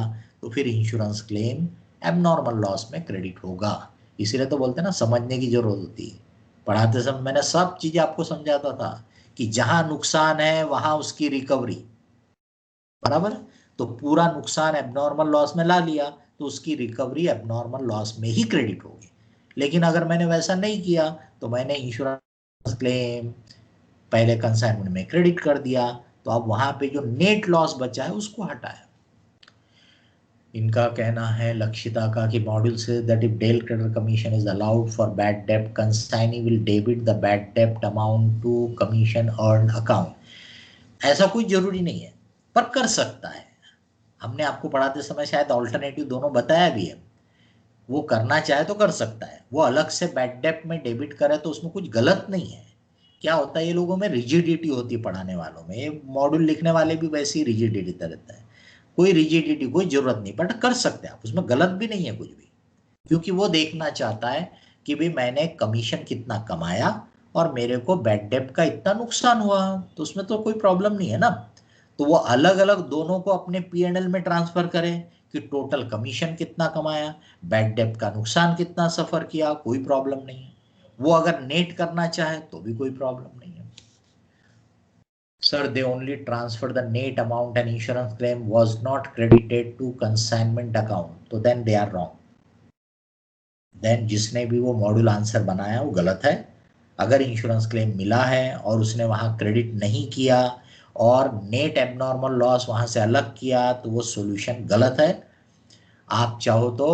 तो फिर इंश्योरेंस क्लेम एबनॉर्मल लॉस में क्रेडिट होगा। इसीलिए तो बोलते हैं ना, समझने की जरूरत होती है। पढ़ाते समय मैंने सब चीजें आपको समझाता था कि जहां नुकसान है वहां उसकी रिकवरी, बराबर। तो पूरा नुकसान एबनॉर्मल लॉस में ला लिया तो उसकी रिकवरी एबनॉर्मल लॉस में ही क्रेडिट होगी। लेकिन अगर मैंने वैसा नहीं किया तो मैंने इंश्योरेंस क्लेम पहले कंसाइनमेंट में क्रेडिट कर दिया, तो अब वहां पे जो नेट लॉस बचा है उसको हटाया। इनका कहना है लक्षिता का कि module say that if del credere commission is allowed for bad डेब्ट, consignee will debit the bad डेब्ट amount to commission earn account. ऐसा कोई जरूरी नहीं है, पर कर सकता है। हमने आपको पढ़ाते समय शायद ऑल्टरनेटिव दोनों बताया भी है, वो करना चाहे तो कर सकता है, वो अलग से बैड डेब्ट में डेबिट करे तो उसमें कुछ गलत नहीं है। क्या होता है, ये लोगों में रिजिडिटी होती है पढ़ाने वालों में, ये मॉड्यूल लिखने वाले भी वैसी रिजिडिटी रहता है, कोई रिजिडिटी कोई जरूरत नहीं, बट कर सकते हैं आप, उसमें गलत भी नहीं है कुछ भी, क्योंकि वो देखना चाहता है कि भाई मैंने कमीशन कितना कमाया और मेरे को बैड डेब्ट का इतना नुकसान हुआ, तो उसमें तो कोई प्रॉब्लम नहीं है ना। तो वो अलग अलग दोनों को अपने P&L में ट्रांसफर करे कि टोटल कमीशन कितना कमाया, बैड डेब्ट का नुकसान कितना सफर किया, कोई प्रॉब्लम नहीं है। वो अगर नेट करना चाहे तो भी कोई प्रॉब्लम नहीं है। Sir, they only transfer the net amount and insurance claim was not credited to consignment account. तो then they are wrong. Then जिसने भी वो मॉड्यूल आंसर बनाया वो गलत है। अगर इंश्योरेंस क्लेम मिला है और उसने वहाँ क्रेडिट नहीं किया और नेट एबनॉर्मल लॉस वहाँ से अलग किया तो वो सॉल्यूशन गलत है। आप चाहो तो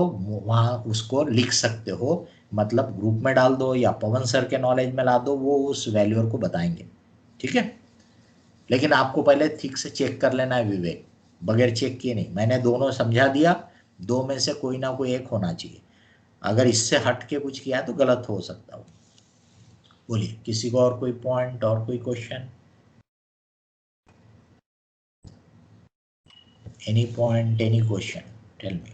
वहाँ उसको लिख सकते हो, मतलब ग्रुप में डाल दो या पवन सर के नॉलेज में ला दो, वो उस वैल्यूअर को बताएंगे, ठीक है। लेकिन आपको पहले ठीक से चेक कर लेना है विवेक, बगैर चेक किए नहीं। मैंने दोनों समझा दिया, दो में से कोई ना कोई एक होना चाहिए, अगर इससे हट के कुछ किया है तो गलत हो सकता हो। बोलिए, किसी को और कोई पॉइंट और कोई question? Any point, any question, tell me.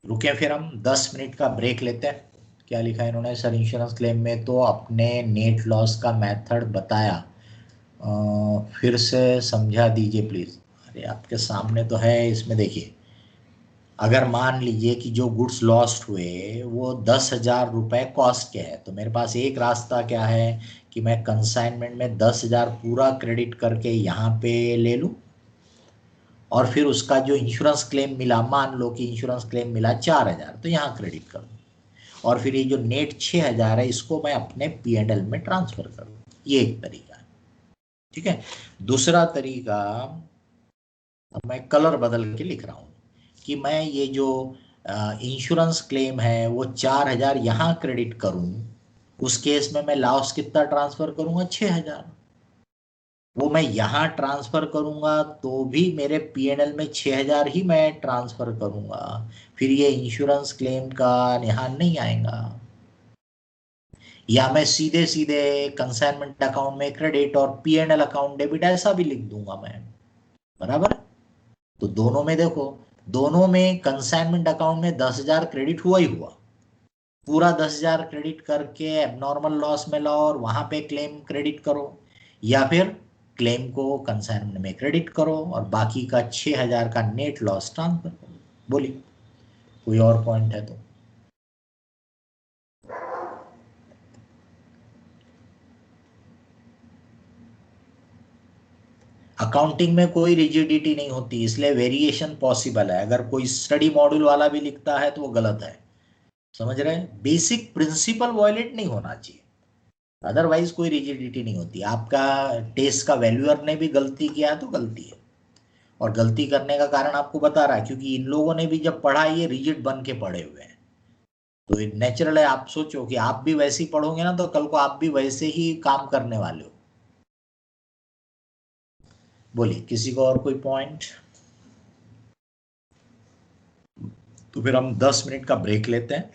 रुके फिर हम 10 मिनट का ब्रेक लेते हैं। क्या लिखा है इन्होंने, सर इंश्योरेंस क्लेम में तो अपने नेट लॉस का मेथड बताया, फिर से समझा दीजिए प्लीज। अरे आपके सामने तो है, इसमें देखिए अगर मान लीजिए कि जो गुड्स लॉस्ट हुए वो 10,000 रुपए कॉस्ट के है, तो मेरे पास एक रास्ता क्या है कि मैं कंसाइनमेंट में 10,000 पूरा क्रेडिट करके यहाँ पे ले लूँ, और फिर उसका जो इंश्योरेंस क्लेम मिला, मान लो कि इंश्योरेंस क्लेम मिला 4,000, तो यहाँ क्रेडिट कर दूँ, और फिर ये जो नेट 6,000 है इसको मैं अपने P&L में ट्रांसफर कर दूँ। ये एक तरीका है, ठीक है। दूसरा तरीका, अब मैं कलर बदल के लिख रहा हूँ कि मैं ये जो इंश्योरेंस क्लेम है वो 4,000 यहाँ क्रेडिट करूँ, उस केस में मैं लॉस कितना ट्रांसफर करूंगा, 6,000। वो मैं यहाँ ट्रांसफर करूंगा तो भी मेरे P&L में 6,000 ही मैं ट्रांसफर करूंगा, फिर ये इंश्योरेंस क्लेम का यहाँ नहीं आएगा। या मैं सीधे सीधे कंसाइनमेंट अकाउंट में क्रेडिट और P&L अकाउंट डेबिट ऐसा भी लिख दूंगा मैं, बराबर। तो दोनों में देखो, दोनों में कंसाइनमेंट अकाउंट में 10,000 क्रेडिट हुआ ही हुआ, पूरा 10,000 क्रेडिट करके एबनॉर्मल लॉस में लाओ और वहां पे क्लेम क्रेडिट करो, या फिर क्लेम को कंसाइनमेंट में क्रेडिट करो और बाकी का 6,000 का नेट लॉस ट्रांसफर करो। बोलिए कोई और पॉइंट है तो। अकाउंटिंग में कोई रिजिडिटी नहीं होती, इसलिए वेरिएशन पॉसिबल है। अगर कोई स्टडी मॉड्यूल वाला भी लिखता है तो वो गलत है, समझ रहे हैं। बेसिक प्रिंसिपल वॉयलेट नहीं होना चाहिए, अदरवाइज कोई रिजिडिटी नहीं होती। आपका टेस्ट का वैल्यूअर ने भी गलती किया तो गलती है, और गलती करने का कारण आपको बता रहा है क्योंकि इन लोगों ने भी जब पढ़ा ये रिजिड बन के पढ़े हुए हैं, तो नेचुरल है। आप सोचो कि आप भी वैसे ही पढ़ोगे ना तो कल को आप भी वैसे ही काम करने वाले हो। बोलिए किसी को और कोई पॉइंट। तो फिर हम 10 मिनट का ब्रेक लेते हैं,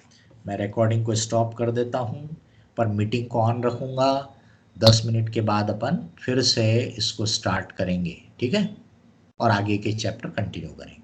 मैं रिकॉर्डिंग को स्टॉप कर देता हूं, पर मीटिंग को ऑन रखूंगा। 10 मिनट के बाद अपन फिर से इसको स्टार्ट करेंगे, ठीक है, और आगे के चैप्टर कंटिन्यू करेंगे।